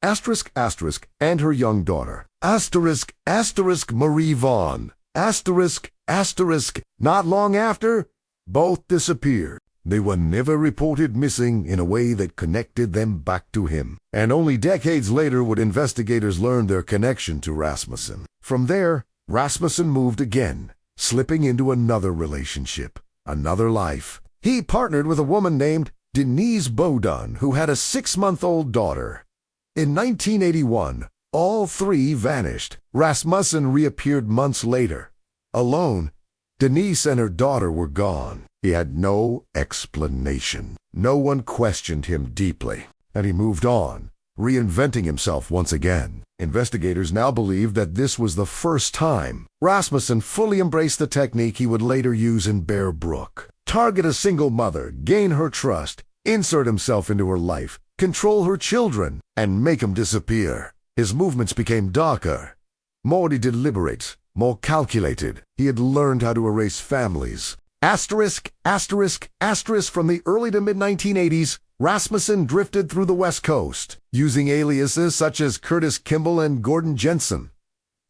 asterisk, asterisk, and her young daughter. Asterisk, asterisk, Marie Vaughn. Asterisk, asterisk. Not long after, both disappeared. They were never reported missing in a way that connected them back to him. And only decades later would investigators learn their connection to Rasmussen. From there, Rasmussen moved again, slipping into another relationship, another life. He partnered with a woman named Denise Bowdon, who had a 6-month-old daughter. In 1981, all three vanished. Rasmussen reappeared months later. Alone, Denise and her daughter were gone. He had no explanation. No one questioned him deeply, and he moved on, reinventing himself once again. Investigators now believe that this was the first time Rasmussen fully embraced the technique he would later use in Bear Brook. Target a single mother, gain her trust, insert himself into her life, control her children, and make them disappear. His movements became darker, more deliberate, more calculated. He had learned how to erase families. Asterisk, asterisk, asterisk. From the early to mid-1980s, Rasmussen drifted through the West Coast, using aliases such as Curtis Kimball and Gordon Jensen.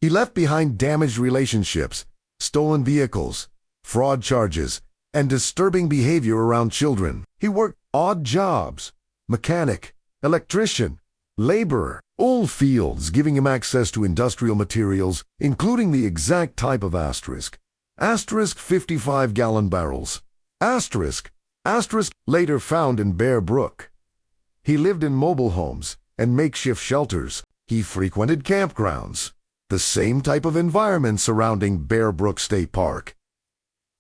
He left behind damaged relationships, stolen vehicles, fraud charges, and disturbing behavior around children. He worked odd jobs, mechanic, electrician, laborer, all fields giving him access to industrial materials, including the exact type of asterisk. Asterisk 55-gallon barrels. Asterisk, asterisk, later found in Bear Brook. He lived in mobile homes and makeshift shelters. He frequented campgrounds, the same type of environment surrounding Bear Brook State Park.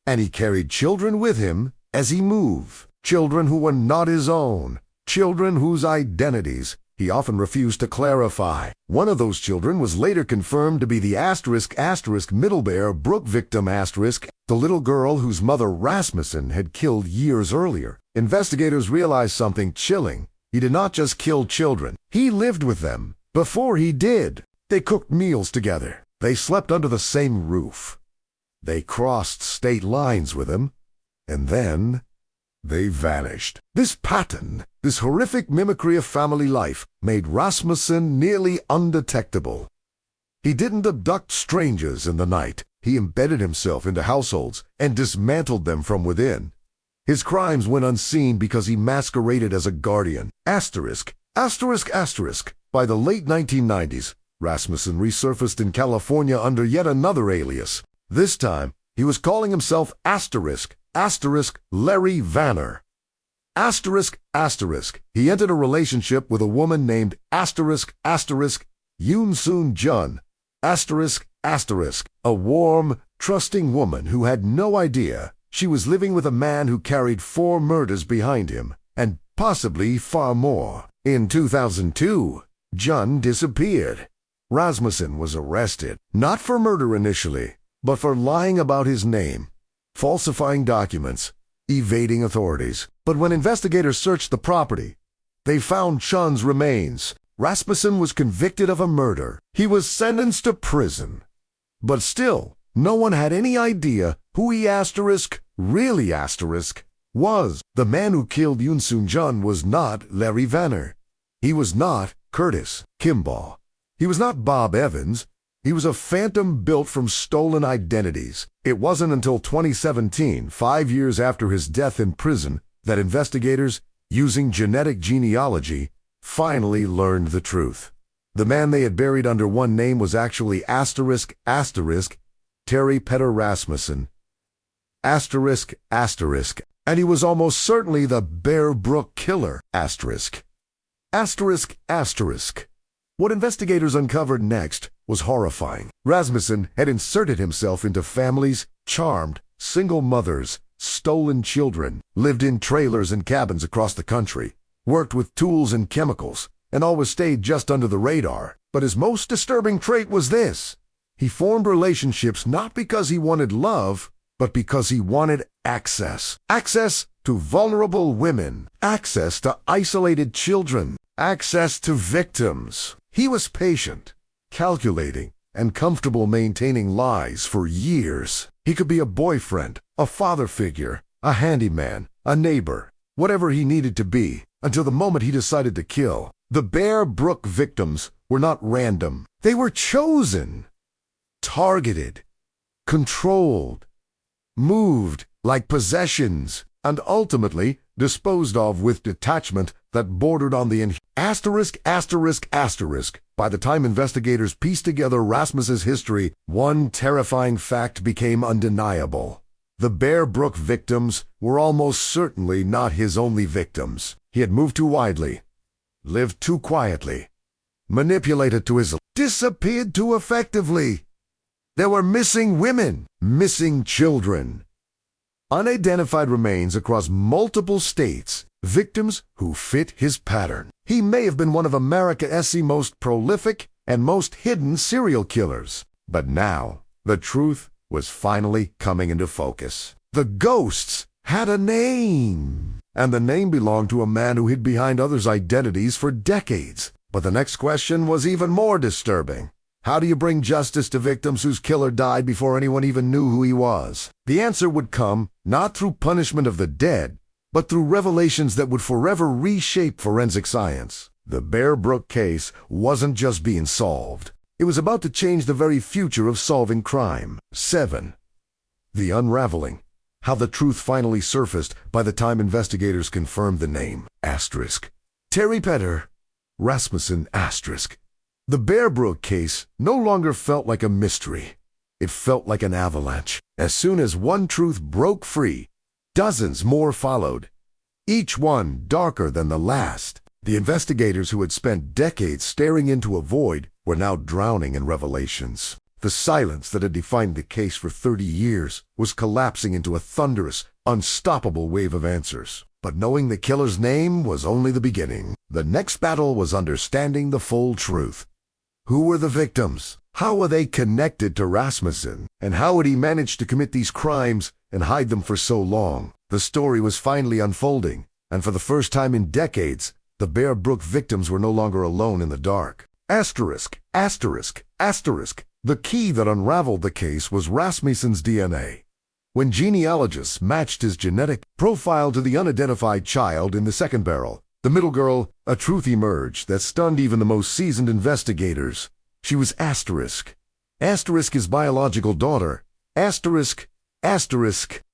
And he carried children with him as he moved. Children who were not his own. Children whose identities he often refused to clarify. One of those children was later confirmed to be the asterisk, asterisk, Middle Bear Brook victim asterisk, the little girl whose mother Rasmussen had killed years earlier. Investigators realized something chilling. He did not just kill children. He lived with them before he did. They cooked meals together. They slept under the same roof. They crossed state lines with him, and then they vanished. This pattern, this horrific mimicry of family life, made Rasmussen nearly undetectable. He didn't abduct strangers in the night. He embedded himself into households and dismantled them from within. His crimes went unseen because he masqueraded as a guardian. Asterisk, asterisk, asterisk. By the late 1990s, Rasmussen resurfaced in California under yet another alias. This time, he was calling himself asterisk, asterisk, Larry Vanner. Asterisk, asterisk. He entered a relationship with a woman named asterisk, asterisk, Yoon Soon Jun. Asterisk, asterisk. A warm, trusting woman who had no idea she was living with a man who carried 4 murders behind him, and possibly far more. In 2002, John disappeared. Rasmussen was arrested, not for murder initially, but for lying about his name, falsifying documents, evading authorities. But when investigators searched the property, they found Chun's remains. Rasmussen was convicted of a murder. He was sentenced to prison. But still, no one had any idea who he really was. The man who killed Yoon Jun was not Larry Vanner. He was not Curtis Kimball. He was not Bob Evans. He was a phantom built from stolen identities. It wasn't until 2017, 5 years after his death in prison, that investigators, using genetic genealogy, finally learned the truth. The man they had buried under one name was actually Terry Petter Rasmussen. And he was almost certainly the Bear Brook killer. What investigators uncovered next was horrifying. Rasmussen had inserted himself into families, charmed single mothers, stolen children, lived in trailers and cabins across the country, worked with tools and chemicals, and always stayed just under the radar. But his most disturbing trait was this: he formed relationships not because he wanted love, but because he wanted access. Access to vulnerable women, access to isolated children, access to victims. He was patient, calculating, and comfortable maintaining lies for years. He could be a boyfriend, a father figure, a handyman, a neighbor, whatever he needed to be, until the moment he decided to kill. The Bear Brook victims were not random. They were chosen, targeted, controlled, moved like possessions, and ultimately disposed of with detachment that bordered on the By the time investigators pieced together Rasmussen's history, one terrifying fact became undeniable. The Bear Brook victims were almost certainly not his only victims. He had moved too widely, lived too quietly, manipulated to his disappeared too effectively. There were missing women, missing children, unidentified remains across multiple states, victims who fit his pattern. He may have been one of America's most prolific and most hidden serial killers. But now, the truth was finally coming into focus. The ghosts had a name, and the name belonged to a man who hid behind others' identities for decades. But the next question was even more disturbing. How do you bring justice to victims whose killer died before anyone even knew who he was? The answer would come not through punishment of the dead, but through revelations that would forever reshape forensic science. The Bear Brook case wasn't just being solved. It was about to change the very future of solving crime. 7. The unraveling. How the truth finally surfaced by the time investigators confirmed the name. Terry Petter Rasmussen. The Bear Brook case no longer felt like a mystery. It felt like an avalanche. As soon as one truth broke free, dozens more followed, each one darker than the last. The investigators who had spent decades staring into a void were now drowning in revelations. The silence that had defined the case for 30 years was collapsing into a thunderous, unstoppable wave of answers. But knowing the killer's name was only the beginning. The next battle was understanding the full truth. Who were the victims? How were they connected to Rasmussen? And how had he managed to commit these crimes and hide them for so long? The story was finally unfolding, and for the first time in decades, the Bear Brook victims were no longer alone in the dark. The key that unraveled the case was Rasmussen's DNA. When genealogists matched his genetic profile to the unidentified child in the second barrel, the middle girl, a truth emerged that stunned even the most seasoned investigators. She was his biological daughter. The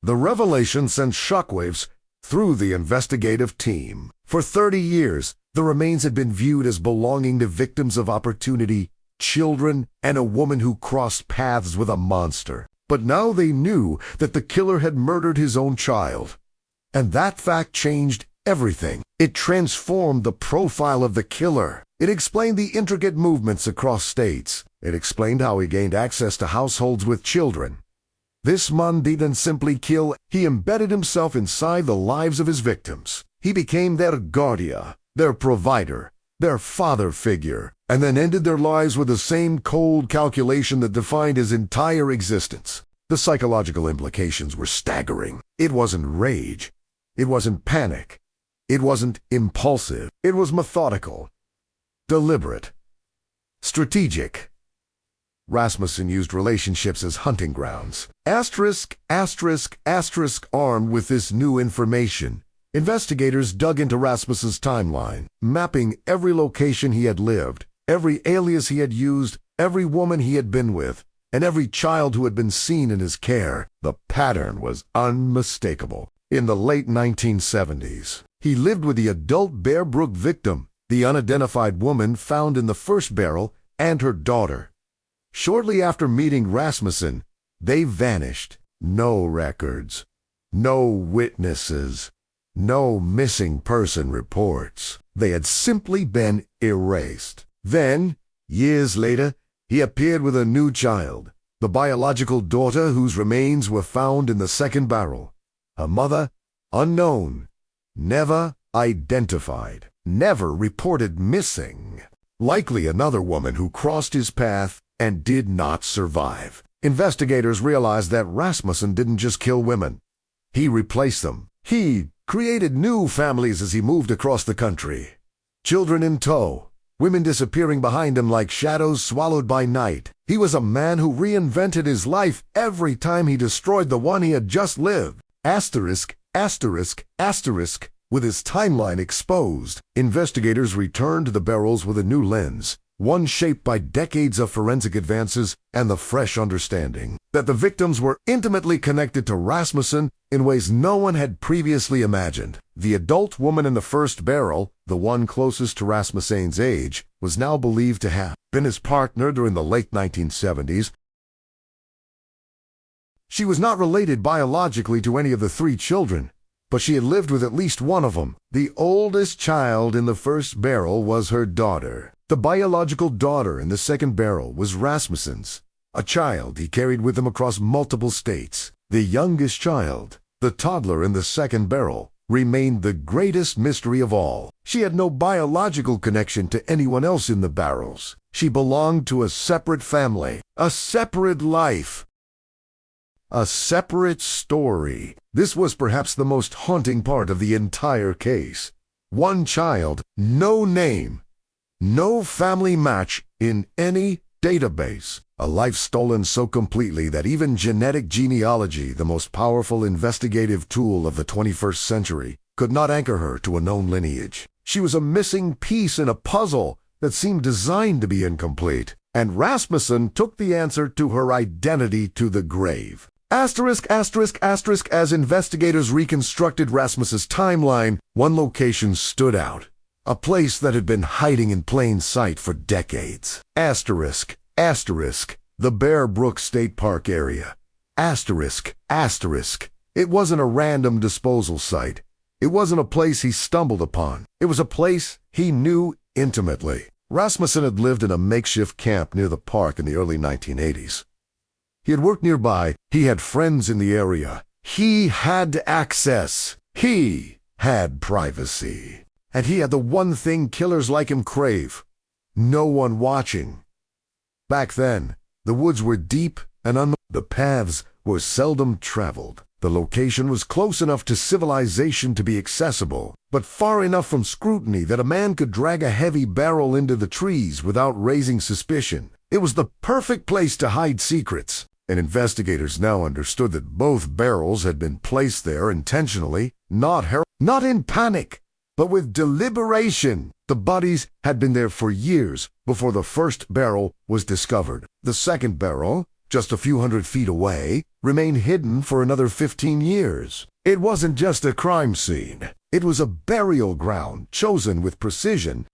revelation sent shockwaves through the investigative team. For 30 years, the remains had been viewed as belonging to victims of opportunity, children, and a woman who crossed paths with a monster. But now they knew that the killer had murdered his own child. And that fact changed everything. It transformed the profile of the killer. It explained the intricate movements across states. It explained how he gained access to households with children. This man didn't simply kill, he embedded himself inside the lives of his victims. He became their guardian, their provider, their father figure, and then ended their lives with the same cold calculation that defined his entire existence. The psychological implications were staggering. It wasn't rage. It wasn't panic. It wasn't impulsive. It was methodical, deliberate, strategic. Rasmussen used relationships as hunting grounds. Armed with this new information, investigators dug into Rasmussen's timeline, mapping every location he had lived, every alias he had used, every woman he had been with, and every child who had been seen in his care. The pattern was unmistakable. In the late 1970s, he lived with the adult Bear Brook victim, the unidentified woman found in the first barrel, and her daughter. Shortly after meeting Rasmussen, they vanished. No records, no witnesses, no missing person reports. They had simply been erased. Then, years later, he appeared with a new child, the biological daughter whose remains were found in the second barrel. Her mother, unknown, never identified, never reported missing. Likely another woman who crossed his path and did not survive. Investigators realized that Rasmussen didn't just kill women. He replaced them. He created new families as he moved across the country. Children in tow, women disappearing behind him like shadows swallowed by night. He was a man who reinvented his life every time he destroyed the one he had just lived. With his timeline exposed, investigators returned to the barrels with a new lens, one shaped by decades of forensic advances and the fresh understanding that the victims were intimately connected to Rasmussen in ways no one had previously imagined. The adult woman in the first barrel, the one closest to Rasmussen's age, was now believed to have been his partner during the late 1970s. She was not related biologically to any of the three children, but she had lived with at least one of them. The oldest child in the first barrel was her daughter. The biological daughter in the second barrel was Rasmussen's, a child he carried with him across multiple states. The youngest child, the toddler in the second barrel, remained the greatest mystery of all. She had no biological connection to anyone else in the barrels. She belonged to a separate family, a separate life, a separate story. This was perhaps the most haunting part of the entire case. One child, no name, no family match in any database. A life stolen so completely that even genetic genealogy, the most powerful investigative tool of the 21st century, could not anchor her to a known lineage. She was a missing piece in a puzzle that seemed designed to be incomplete, and Rasmussen took the answer to her identity to the grave. As investigators reconstructed Rasmussen's timeline, one location stood out. A place that had been hiding in plain sight for decades. The Bear Brook State Park area. It wasn't a random disposal site. It wasn't a place he stumbled upon. It was a place he knew intimately. Rasmussen had lived in a makeshift camp near the park in the early 1980s. He had worked nearby. He had friends in the area. He had access. He had privacy. And he had the one thing killers like him crave: no one watching. Back then, the woods were deep and the paths were seldom traveled. The location was close enough to civilization to be accessible, but far enough from scrutiny that a man could drag a heavy barrel into the trees without raising suspicion. It was the perfect place to hide secrets, and investigators now understood that both barrels had been placed there intentionally, not in panic, but with deliberation. The bodies had been there for years before the first barrel was discovered. The second barrel, just a few hundred feet away, remained hidden for another 15 years. It wasn't just a crime scene. It was a burial ground chosen with precision.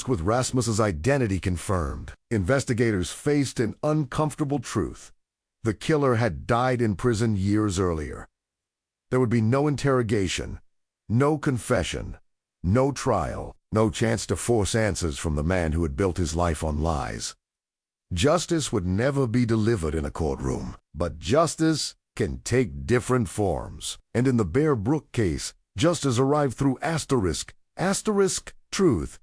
With Rasmussen's identity confirmed. Investigators faced an uncomfortable truth. The killer had died in prison years earlier. There would be no interrogation, no confession, no trial, no chance to force answers from the man who had built his life on lies. Justice would never be delivered in a courtroom, but justice can take different forms. And in the Bear Brook case, justice arrived through truth,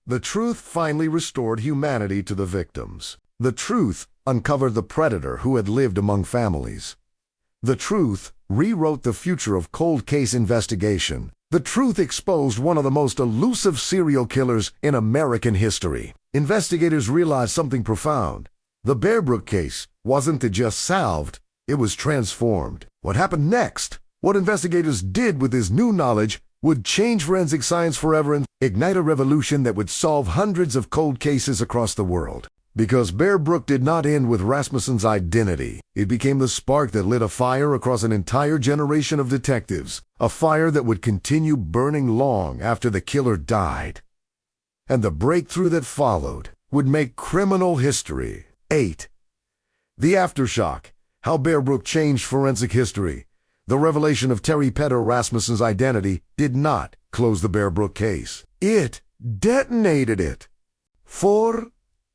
the truth finally restored humanity to the victims. The truth uncovered the predator who had lived among families. The truth rewrote the future of cold case investigation. The truth exposed one of the most elusive serial killers in American history. Investigators realized something profound. The Bear Brook case wasn't just solved, it was transformed. What happened next? What investigators did with this new knowledge would change forensic science forever and ignite a revolution that would solve hundreds of cold cases across the world. Because Bear Brook did not end with Rasmussen's identity, it became the spark that lit a fire across an entire generation of detectives, a fire that would continue burning long after the killer died. And the breakthrough that followed would make criminal history. 8. The aftershock, how Bear Brook changed forensic history. The revelation of Terry Petter Rasmussen's identity did not close the Bear Brook case. It detonated it. For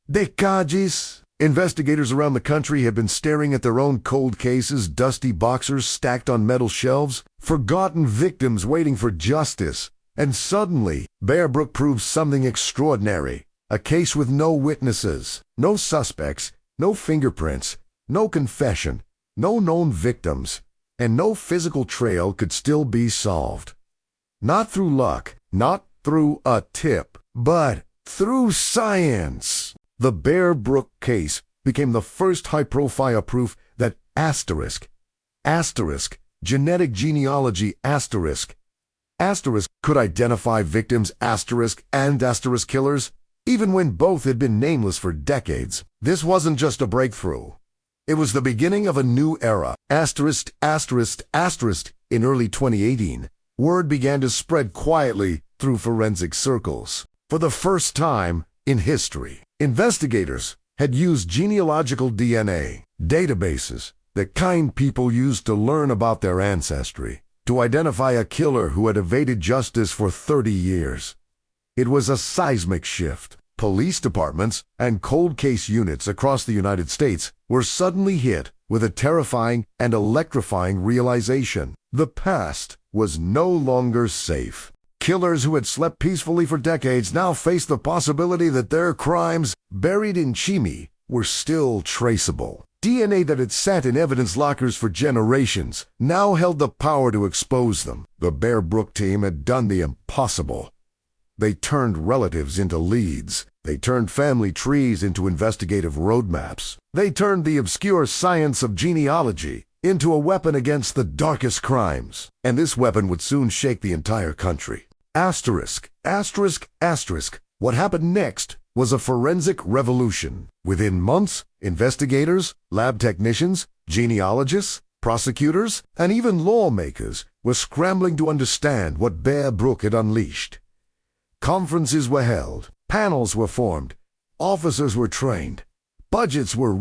decades, investigators around the country had been staring at their own cold cases, dusty boxers stacked on metal shelves, forgotten victims waiting for justice. And suddenly, Bear Brook proved something extraordinary. A case with no witnesses, no suspects, no fingerprints, no confession, no known victims, and no physical trail could still be solved. Not through luck, not through a tip, but through science. The Bear Brook case became the first high-profile proof that genetic genealogy could identify victims and killers, even when both had been nameless for decades. This wasn't just a breakthrough. It was the beginning of a new era. In early 2018, word began to spread quietly through forensic circles. For the first time in history, investigators had used genealogical DNA databases, the kind people used to learn about their ancestry, to identify a killer who had evaded justice for 30 years. It was a seismic shift. Police departments and cold case units across the United States were suddenly hit with a terrifying and electrifying realization. The past was no longer safe. Killers who had slept peacefully for decades now faced the possibility that their crimes, buried in chimney, were still traceable. DNA that had sat in evidence lockers for generations now held the power to expose them. The Bear Brook team had done the impossible. They turned relatives into leads. They turned family trees into investigative roadmaps. They turned the obscure science of genealogy into a weapon against the darkest crimes. And this weapon would soon shake the entire country. What happened next was a forensic revolution. Within months, investigators, lab technicians, genealogists, prosecutors, and even lawmakers were scrambling to understand what Bear Brook had unleashed. Conferences were held, panels were formed, officers were trained, budgets were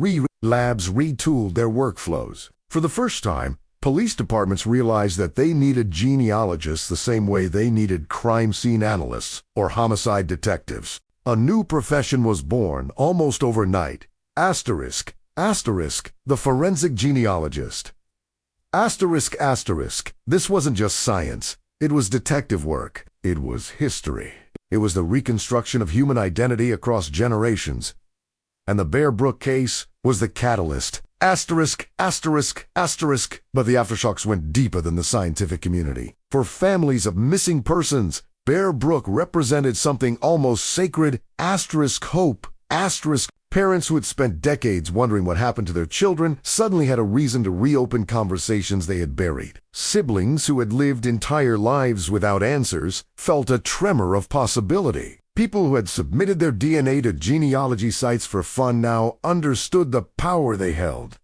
labs retooled their workflows. For the first time, police departments realized that they needed genealogists the same way they needed crime scene analysts or homicide detectives. A new profession was born almost overnight. The forensic genealogist. This wasn't just science. It was detective work. It was history. It was the reconstruction of human identity across generations. And the Bear Brook case was the catalyst. But the aftershocks went deeper than the scientific community. For families of missing persons, Bear Brook represented something almost sacred. Hope. Parents who had spent decades wondering what happened to their children suddenly had a reason to reopen conversations they had buried. Siblings who had lived entire lives without answers felt a tremor of possibility. People who had submitted their DNA to genealogy sites for fun now understood the power they held.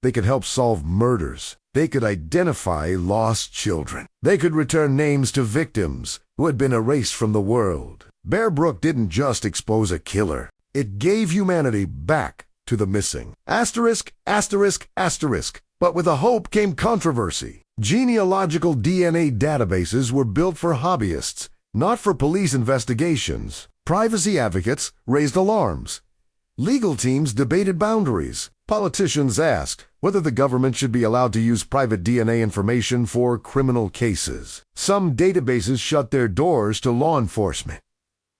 They could help solve murders. They could identify lost children. They could return names to victims who had been erased from the world. Bear Brook didn't just expose a killer. It gave humanity back to the missing. But with the hope came controversy. Genealogical DNA databases were built for hobbyists, not for police investigations. Privacy advocates raised alarms. Legal teams debated boundaries. Politicians asked whether the government should be allowed to use private DNA information for criminal cases. Some databases shut their doors to law enforcement.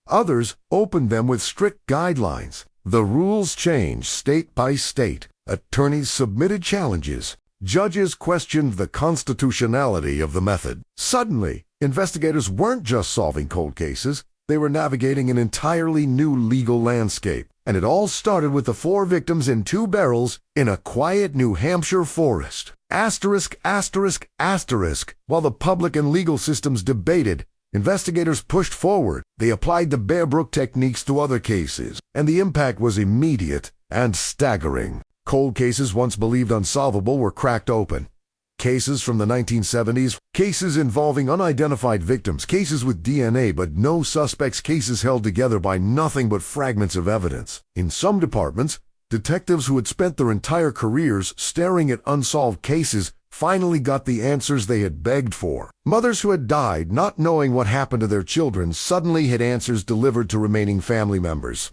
Others opened them with strict guidelines. The rules changed state by state. Attorneys submitted challenges. Judges questioned the constitutionality of the method. Suddenly, investigators weren't just solving cold cases. They were navigating an entirely new legal landscape. And it all started with the 4 victims in 2 barrels in a quiet New Hampshire forest. Asterisk, asterisk, asterisk. While the public and legal systems debated, investigators pushed forward. They applied the Bear Brook techniques to other cases, and the impact was immediate and staggering. Cold cases once believed unsolvable were cracked open. Cases from the 1970s, cases involving unidentified victims, cases with DNA but no suspects, cases held together by nothing but fragments of evidence. In some departments, detectives who had spent their entire careers staring at unsolved cases finally got the answers they had begged for. Mothers who had died not knowing what happened to their children suddenly had answers delivered to remaining family members.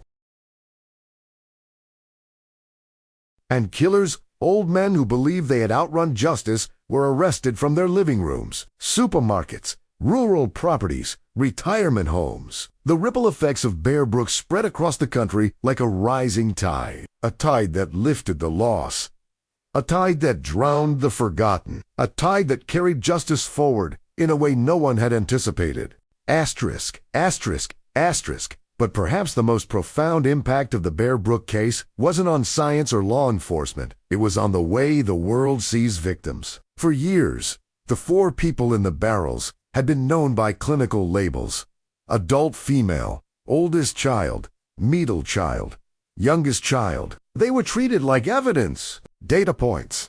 And killers, old men who believed they had outrun justice, were arrested from their living rooms, supermarkets, rural properties, retirement homes. The ripple effects of Bear Brook spread across the country like a rising tide, a tide that lifted the loss, a tide that drowned the forgotten, a tide that carried justice forward in a way no one had anticipated. Asterisk, asterisk, asterisk. But perhaps the most profound impact of the Bear Brook case wasn't on science or law enforcement. It was on the way the world sees victims. For years, the 4 people in the barrels had been known by clinical labels: adult female, oldest child, middle child, youngest child. They were treated like evidence, data points,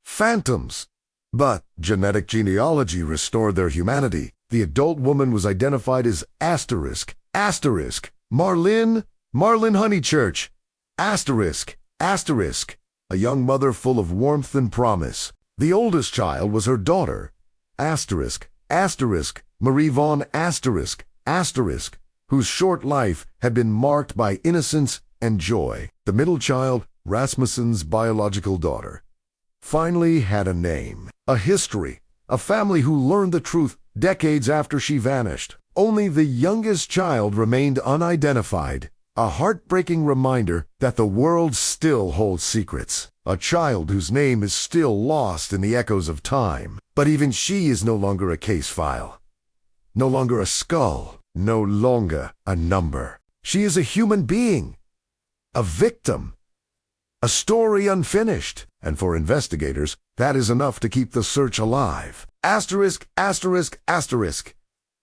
phantoms. But genetic genealogy restored their humanity. The adult woman was identified as asterisk, asterisk, Marlin Honeychurch, asterisk, asterisk, a young mother full of warmth and promise. The oldest child was her daughter, asterisk, asterisk, Marie Vaughn, asterisk, asterisk, whose short life had been marked by innocence and joy. The middle child, Rasmussen's biological daughter, finally had a name, a history, a family who learned the truth decades after she vanished. Only the youngest child remained unidentified, a heartbreaking reminder that the world still holds secrets. A child whose name is still lost in the echoes of time. But even she is no longer a case file, no longer a skull, no longer a number. She is a human being, a victim, a story unfinished. And for investigators, that is enough to keep the search alive. Asterisk, asterisk, asterisk.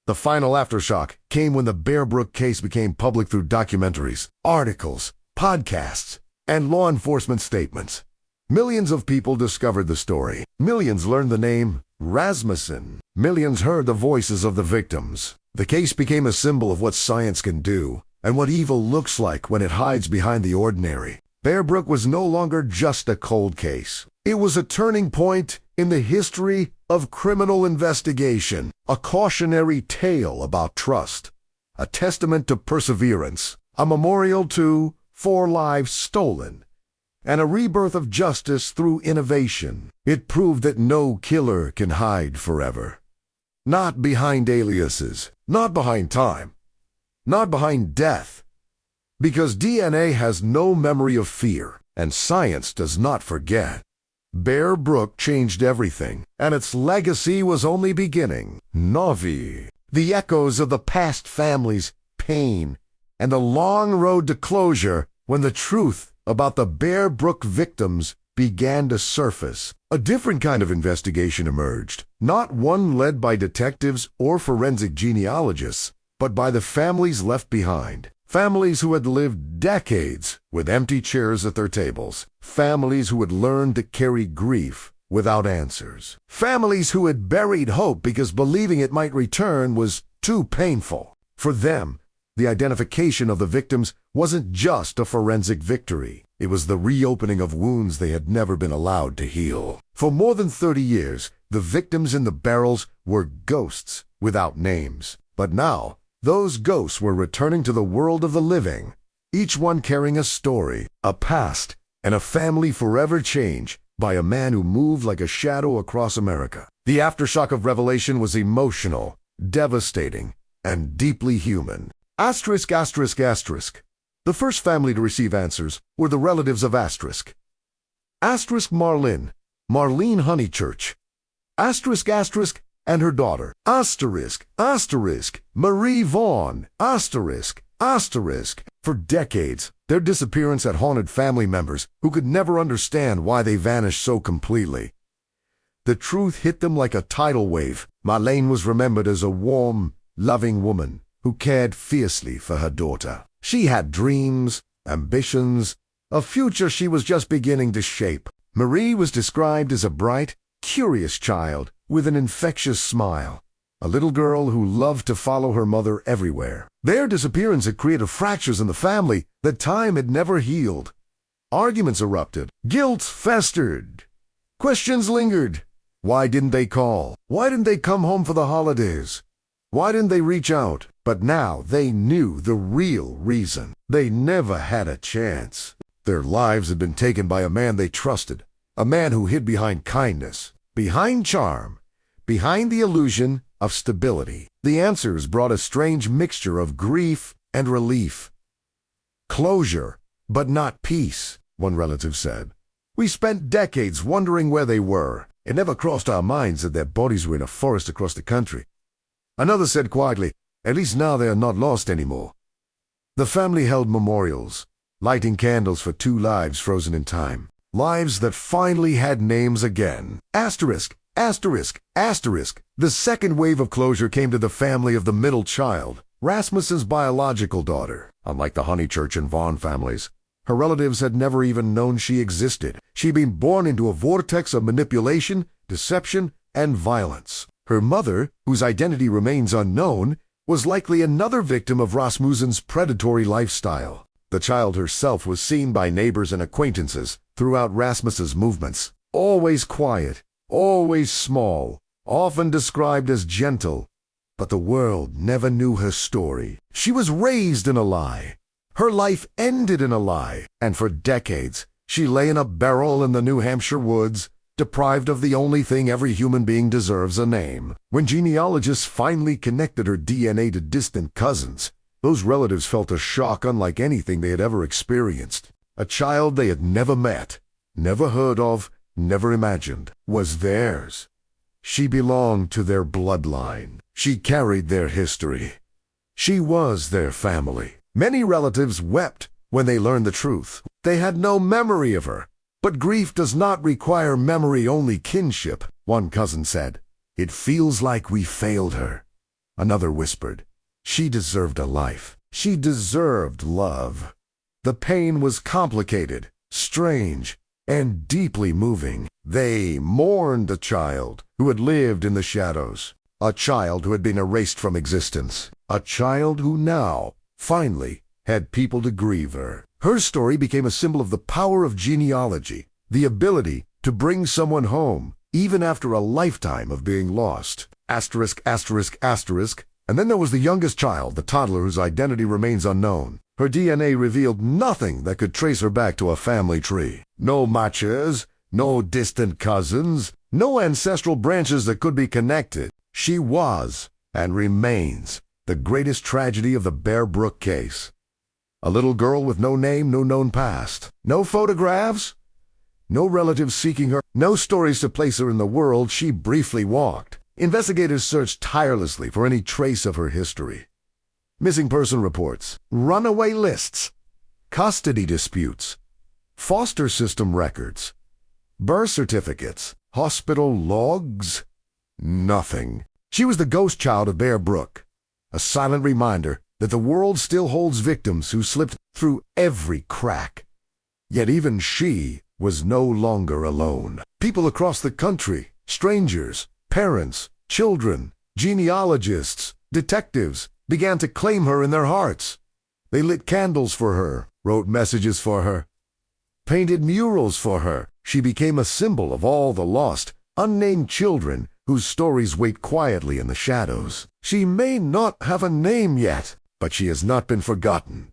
The final aftershock came when the Bear Brook case became public through documentaries, articles, podcasts, and law enforcement statements. Millions of people discovered the story. Millions learned the name Rasmussen. Millions heard the voices of the victims. The case became a symbol of what science can do and what evil looks like when it hides behind the ordinary. Bear Brook was no longer just a cold case. It was a turning point in the history of criminal investigation, a cautionary tale about trust, a testament to perseverance, a memorial to 4 lives stolen, and a rebirth of justice through innovation. It proved that no killer can hide forever. Not behind aliases, not behind time, not behind death. Because DNA has no memory of fear, and science does not forget. Bear Brook changed everything, and its legacy was only beginning. Novi, the echoes of the past family's pain, and the long road to closure when the truth about the Bear Brook victims began to surface. A different kind of investigation emerged, not one led by detectives or forensic genealogists, but by the families left behind. Families who had lived decades with empty chairs at their tables. Families who had learned to carry grief without answers. Families who had buried hope because believing it might return was too painful. For them, the identification of the victims wasn't just a forensic victory. It was the reopening of wounds they had never been allowed to heal. For more than 30 years, the victims in the barrels were ghosts without names. But now, those ghosts were returning to the world of the living. each one carrying a story, a past, and a family forever changed by a man who moved like a shadow across America. The aftershock of revelation was emotional, devastating, and deeply human. Asterisk, asterisk, asterisk. The first family to receive answers were the relatives of Asterisk. Asterisk Marlene Honeychurch. Asterisk, asterisk, and her daughter. Asterisk, asterisk, Marie Vaughn. Asterisk, asterisk. For decades, their disappearance had haunted family members who could never understand why they vanished so completely. The truth hit them like a tidal wave. Marlene was remembered as a warm, loving woman who cared fiercely for her daughter. She had dreams, ambitions, a future she was just beginning to shape. Marie was described as a bright, curious child with an infectious smile, a little girl who loved to follow her mother everywhere. Their disappearance had created fractures in the family that time had never healed. Arguments erupted. Guilt festered. Questions lingered. Why didn't they call? Why didn't they come home for the holidays? Why didn't they reach out? But now they knew the real reason. They never had a chance. Their lives had been taken by a man they trusted, a man who hid behind kindness, behind charm, behind the illusion of stability. The answers brought a strange mixture of grief and relief. Closure, but not peace, one relative said. We spent decades wondering where they were. It never crossed our minds that their bodies were in a forest across the country. Another said quietly, at least now they are not lost anymore. The family held memorials, lighting candles for 2 lives frozen in time. Lives that finally had names again. Asterisk, asterisk, asterisk. The second wave of closure came to the family of the middle child, Rasmussen's biological daughter. Unlike the Honeychurch and Vaughn families, her relatives had never even known she existed. She'd been born into a vortex of manipulation, deception, and violence. Her mother, whose identity remains unknown, was likely another victim of Rasmussen's predatory lifestyle. The child herself was seen by neighbors and acquaintances throughout Rasmussen's movements. Always quiet, always small, often described as gentle. But the world never knew her story. She was raised in a lie. Her life ended in a lie. And for decades, she lay in a barrel in the New Hampshire woods, deprived of the only thing every human being deserves, a name. When genealogists finally connected her DNA to distant cousins, those relatives felt a shock unlike anything they had ever experienced. A child they had never met, never heard of, never imagined, was theirs. She belonged to their bloodline. She carried their history. She was their family. Many relatives wept when they learned the truth. They had no memory of her. But grief does not require memory, only kinship, one cousin said. It feels like we failed her. Another whispered, she deserved a life. She deserved love. The pain was complicated, strange, and deeply moving. They mourned a child who had lived in the shadows, a child who had been erased from existence, a child who now, finally, had people to grieve her. Her story became a symbol of the power of genealogy, the ability to bring someone home, even after a lifetime of being lost. Asterisk, asterisk, asterisk. And then there was the youngest child, the toddler whose identity remains unknown. Her DNA revealed nothing that could trace her back to a family tree. No matches, no distant cousins, no ancestral branches that could be connected. She was, and remains, the greatest tragedy of the Bear Brook case. A little girl with no name, no known past. No photographs, no relatives seeking her, no stories to place her in the world she briefly walked. Investigators searched tirelessly for any trace of her history. Missing person reports, runaway lists, custody disputes, foster system records, birth certificates, hospital logs. Nothing. She was the ghost child of Bear Brook, a silent reminder that the world still holds victims who slipped through every crack. Yet even she was no longer alone. People across the country, strangers, parents, children, genealogists, detectives, began to claim her in their hearts. They lit candles for her, wrote messages for her, painted murals for her. She became a symbol of all the lost, unnamed children whose stories wait quietly in the shadows. She may not have a name yet, but she has not been forgotten.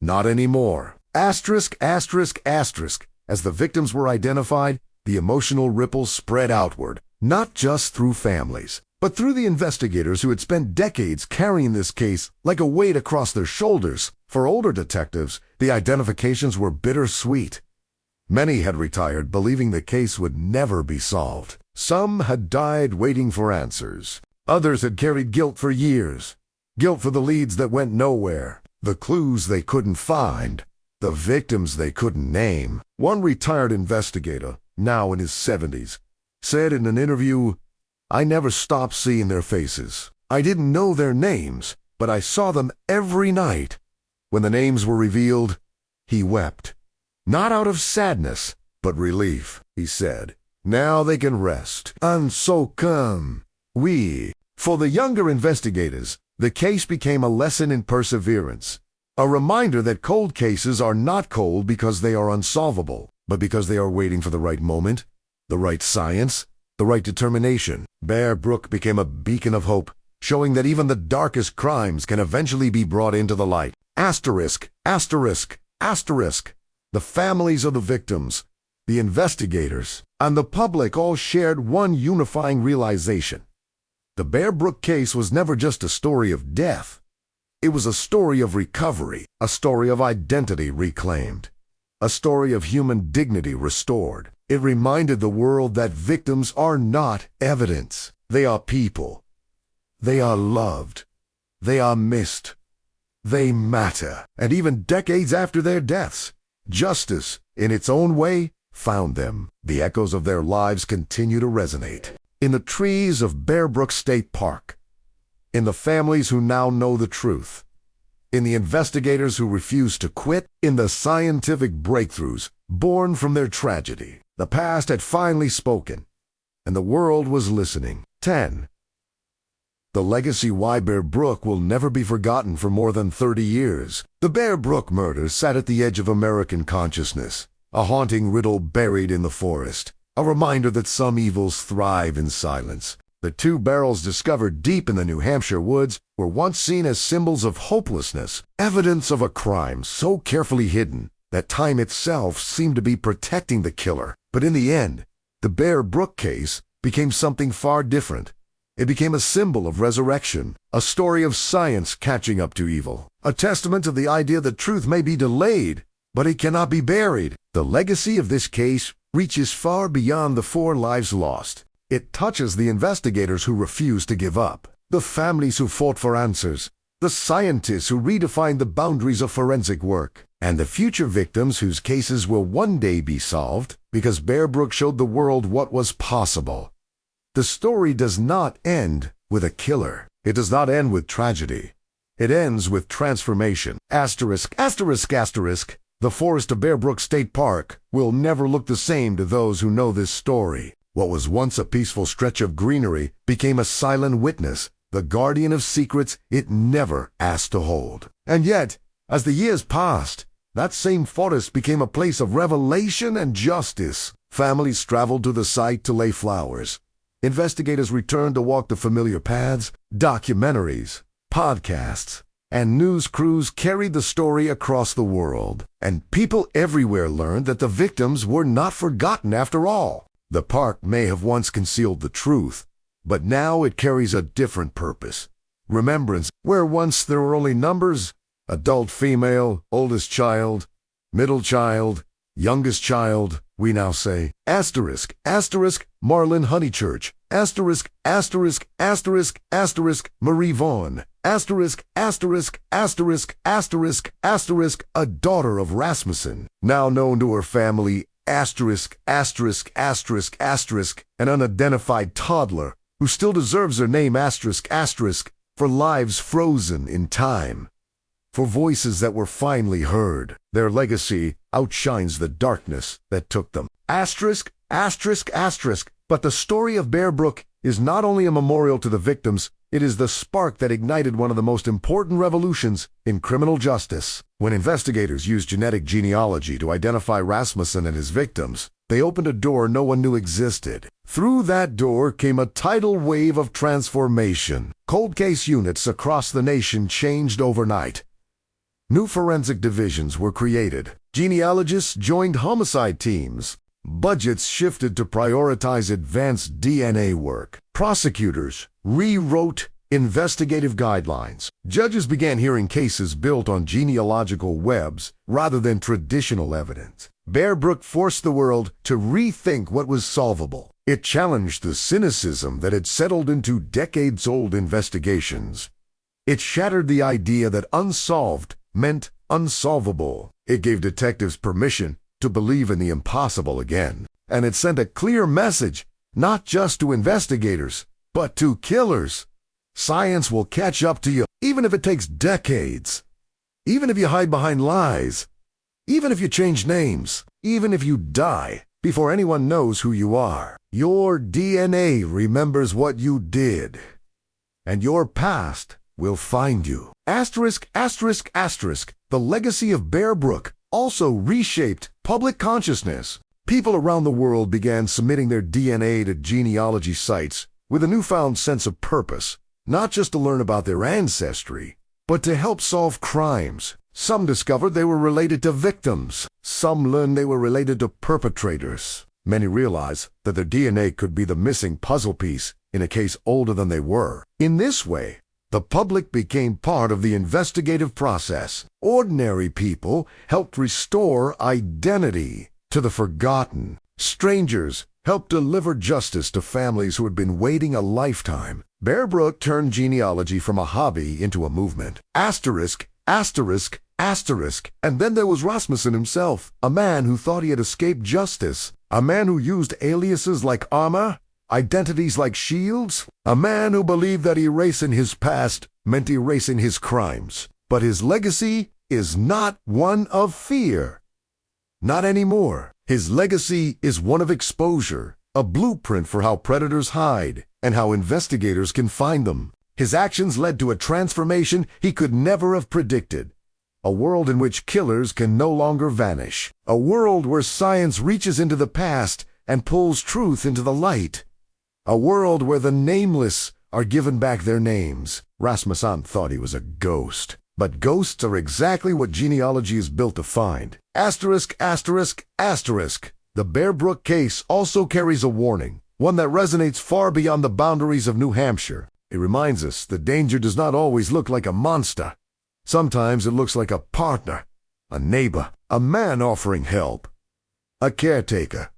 Not anymore. Asterisk, asterisk, asterisk. As the victims were identified, the emotional ripples spread outward, not just through families, but through the investigators who had spent decades carrying this case like a weight across their shoulders. For older detectives, the identifications were bittersweet. Many had retired believing the case would never be solved. Some had died waiting for answers. Others had carried guilt for years. Guilt for the leads that went nowhere, the clues they couldn't find, the victims they couldn't name. One retired investigator, now in his 70s, said in an interview, "I never stopped seeing their faces. I didn't know their names, but I saw them every night." When the names were revealed, he wept. Not out of sadness, but relief, he said. Now they can rest. And so come. Oui. For the younger investigators, the case became a lesson in perseverance. A reminder that cold cases are not cold because they are unsolvable, but because they are waiting for the right moment, the right science, the right determination. Bear Brook became a beacon of hope, showing that even the darkest crimes can eventually be brought into the light. Asterisk, asterisk, asterisk. The families of the victims, the investigators, and the public all shared one unifying realization. The Bear Brook case was never just a story of death. It was a story of recovery, a story of identity reclaimed, a story of human dignity restored. It reminded the world that victims are not evidence. They are people. They are loved. They are missed. They matter. And even decades after their deaths, justice, in its own way, found them. The echoes of their lives continue to resonate. In the trees of Bear Brook State Park, in the families who now know the truth, in the investigators who refuse to quit, in the scientific breakthroughs born from their tragedy. The past had finally spoken, and the world was listening. 10. The legacy why Bear Brook will never be forgotten for more than 30 years. The Bear Brook murders sat at the edge of American consciousness, a haunting riddle buried in the forest, a reminder that some evils thrive in silence. The two barrels discovered deep in the New Hampshire woods were once seen as symbols of hopelessness, evidence of a crime so carefully hidden that time itself seemed to be protecting the killer. But in the end, the Bear Brook case became something far different. It became a symbol of resurrection, a story of science catching up to evil, a testament to the idea that truth may be delayed, but it cannot be buried. The legacy of this case reaches far beyond the 4 lives lost. It touches the investigators who refuse to give up, the families who fought for answers, the scientists who redefined the boundaries of forensic work, and the future victims whose cases will one day be solved because Bear Brook showed the world what was possible. The story does not end with a killer. It does not end with tragedy. It ends with transformation. Asterisk, asterisk, asterisk. The forest of Bear Brook State Park will never look the same to those who know this story. What was once a peaceful stretch of greenery became a silent witness, the guardian of secrets it never asked to hold. And yet, as the years passed, that same forest became a place of revelation and justice. Families traveled to the site to lay flowers. Investigators returned to walk the familiar paths. Documentaries, podcasts, and news crews carried the story across the world. And people everywhere learned that the victims were not forgotten after all. The park may have once concealed the truth, but now it carries a different purpose. Remembrance, where once there were only numbers, adult female, oldest child, middle child, youngest child, we now say, asterisk, asterisk, Marlin Honeychurch, asterisk, asterisk, asterisk, asterisk, Marie Vaughan, asterisk, asterisk, asterisk, asterisk, asterisk, a daughter of Rasmussen, now known to her family, asterisk, asterisk, asterisk, asterisk, an unidentified toddler who still deserves her name, asterisk, asterisk, for lives frozen in time, for voices that were finally heard. Their legacy outshines the darkness that took them. Asterisk, asterisk, asterisk. But the story of Bear Brook is not only a memorial to the victims, it is the spark that ignited one of the most important revolutions in criminal justice. When investigators used genetic genealogy to identify Rasmussen and his victims, they opened a door no one knew existed. Through that door came a tidal wave of transformation. Cold case units across the nation changed overnight. New forensic divisions were created. Genealogists joined homicide teams. Budgets shifted to prioritize advanced DNA work. Prosecutors rewrote investigative guidelines. Judges began hearing cases built on genealogical webs rather than traditional evidence. Bear Brook forced the world to rethink what was solvable. It challenged the cynicism that had settled into decades-old investigations. It shattered the idea that unsolved meant unsolvable. It gave detectives permission to believe in the impossible again. And it sent a clear message, not just to investigators, but to killers. Science will catch up to you, even if it takes decades. Even if you hide behind lies. Even if you change names. Even if you die before anyone knows who you are. Your DNA remembers what you did. And your past will find you. Asterisk, asterisk, asterisk. The legacy of Bear Brook also reshaped public consciousness. People around the world began submitting their DNA to genealogy sites with a newfound sense of purpose, not just to learn about their ancestry, but to help solve crimes. Some discovered they were related to victims. Some learned they were related to perpetrators. Many realized that their DNA could be the missing puzzle piece in a case older than they were. In this way, the public became part of the investigative process. Ordinary people helped restore identity to the forgotten. Strangers helped deliver justice to families who had been waiting a lifetime. Bear Brook turned genealogy from a hobby into a movement. Asterisk, asterisk, asterisk. And then there was Rasmussen himself, a man who thought he had escaped justice. A man who used aliases like armor, identities like shields. A man who believed that erasing his past meant erasing his crimes. But his legacy is not one of fear. Not anymore. His legacy is one of exposure, a blueprint for how predators hide and how investigators can find them. His actions led to a transformation he could never have predicted. A world in which killers can no longer vanish. A world where science reaches into the past and pulls truth into the light. A world where the nameless are given back their names. Rasmussen thought he was a ghost. But ghosts are exactly what genealogy is built to find. Asterisk, asterisk, asterisk. The Bear Brook case also carries a warning, one that resonates far beyond the boundaries of New Hampshire. It reminds us that danger does not always look like a monster. Sometimes it looks like a partner, a neighbor, a man offering help, a caretaker,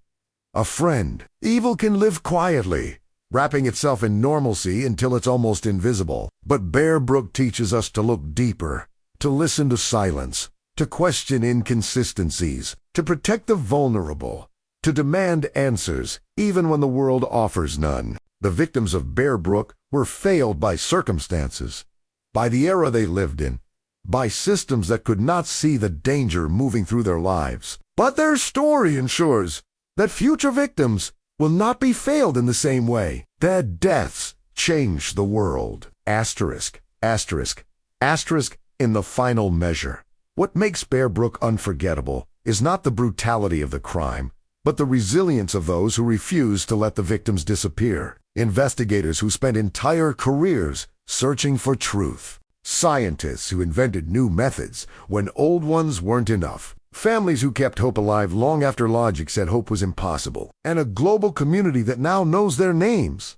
a friend. Evil can live quietly, wrapping itself in normalcy until it's almost invisible. But Bear Brook teaches us to look deeper, to listen to silence, to question inconsistencies, to protect the vulnerable, to demand answers, even when the world offers none. The victims of Bear Brook were failed by circumstances, by the era they lived in, by systems that could not see the danger moving through their lives. But their story ensures that future victims will not be failed in the same way. Their deaths changed the world. Asterisk, asterisk, asterisk in the final measure. What makes Bear Brook unforgettable is not the brutality of the crime, but the resilience of those who refuse to let the victims disappear. Investigators who spent entire careers searching for truth. Scientists who invented new methods when old ones weren't enough. Families who kept hope alive long after logic said hope was impossible. And a global community that now knows their names.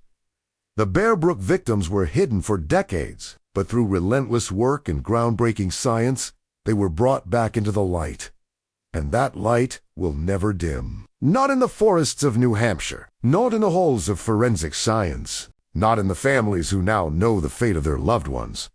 The Bear Brook victims were hidden for decades, but through relentless work and groundbreaking science, they were brought back into the light. And that light will never dim. Not in the forests of New Hampshire, not in the halls of forensic science, not in the families who now know the fate of their loved ones.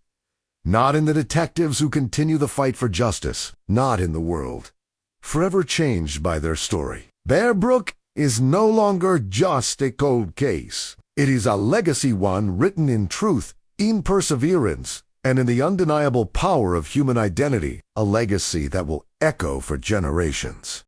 Not in the detectives who continue the fight for justice. Not in the world, forever changed by their story. Bear Brook is no longer just a cold case. It is a legacy one written in truth, in perseverance, and in the undeniable power of human identity. A legacy that will echo for generations.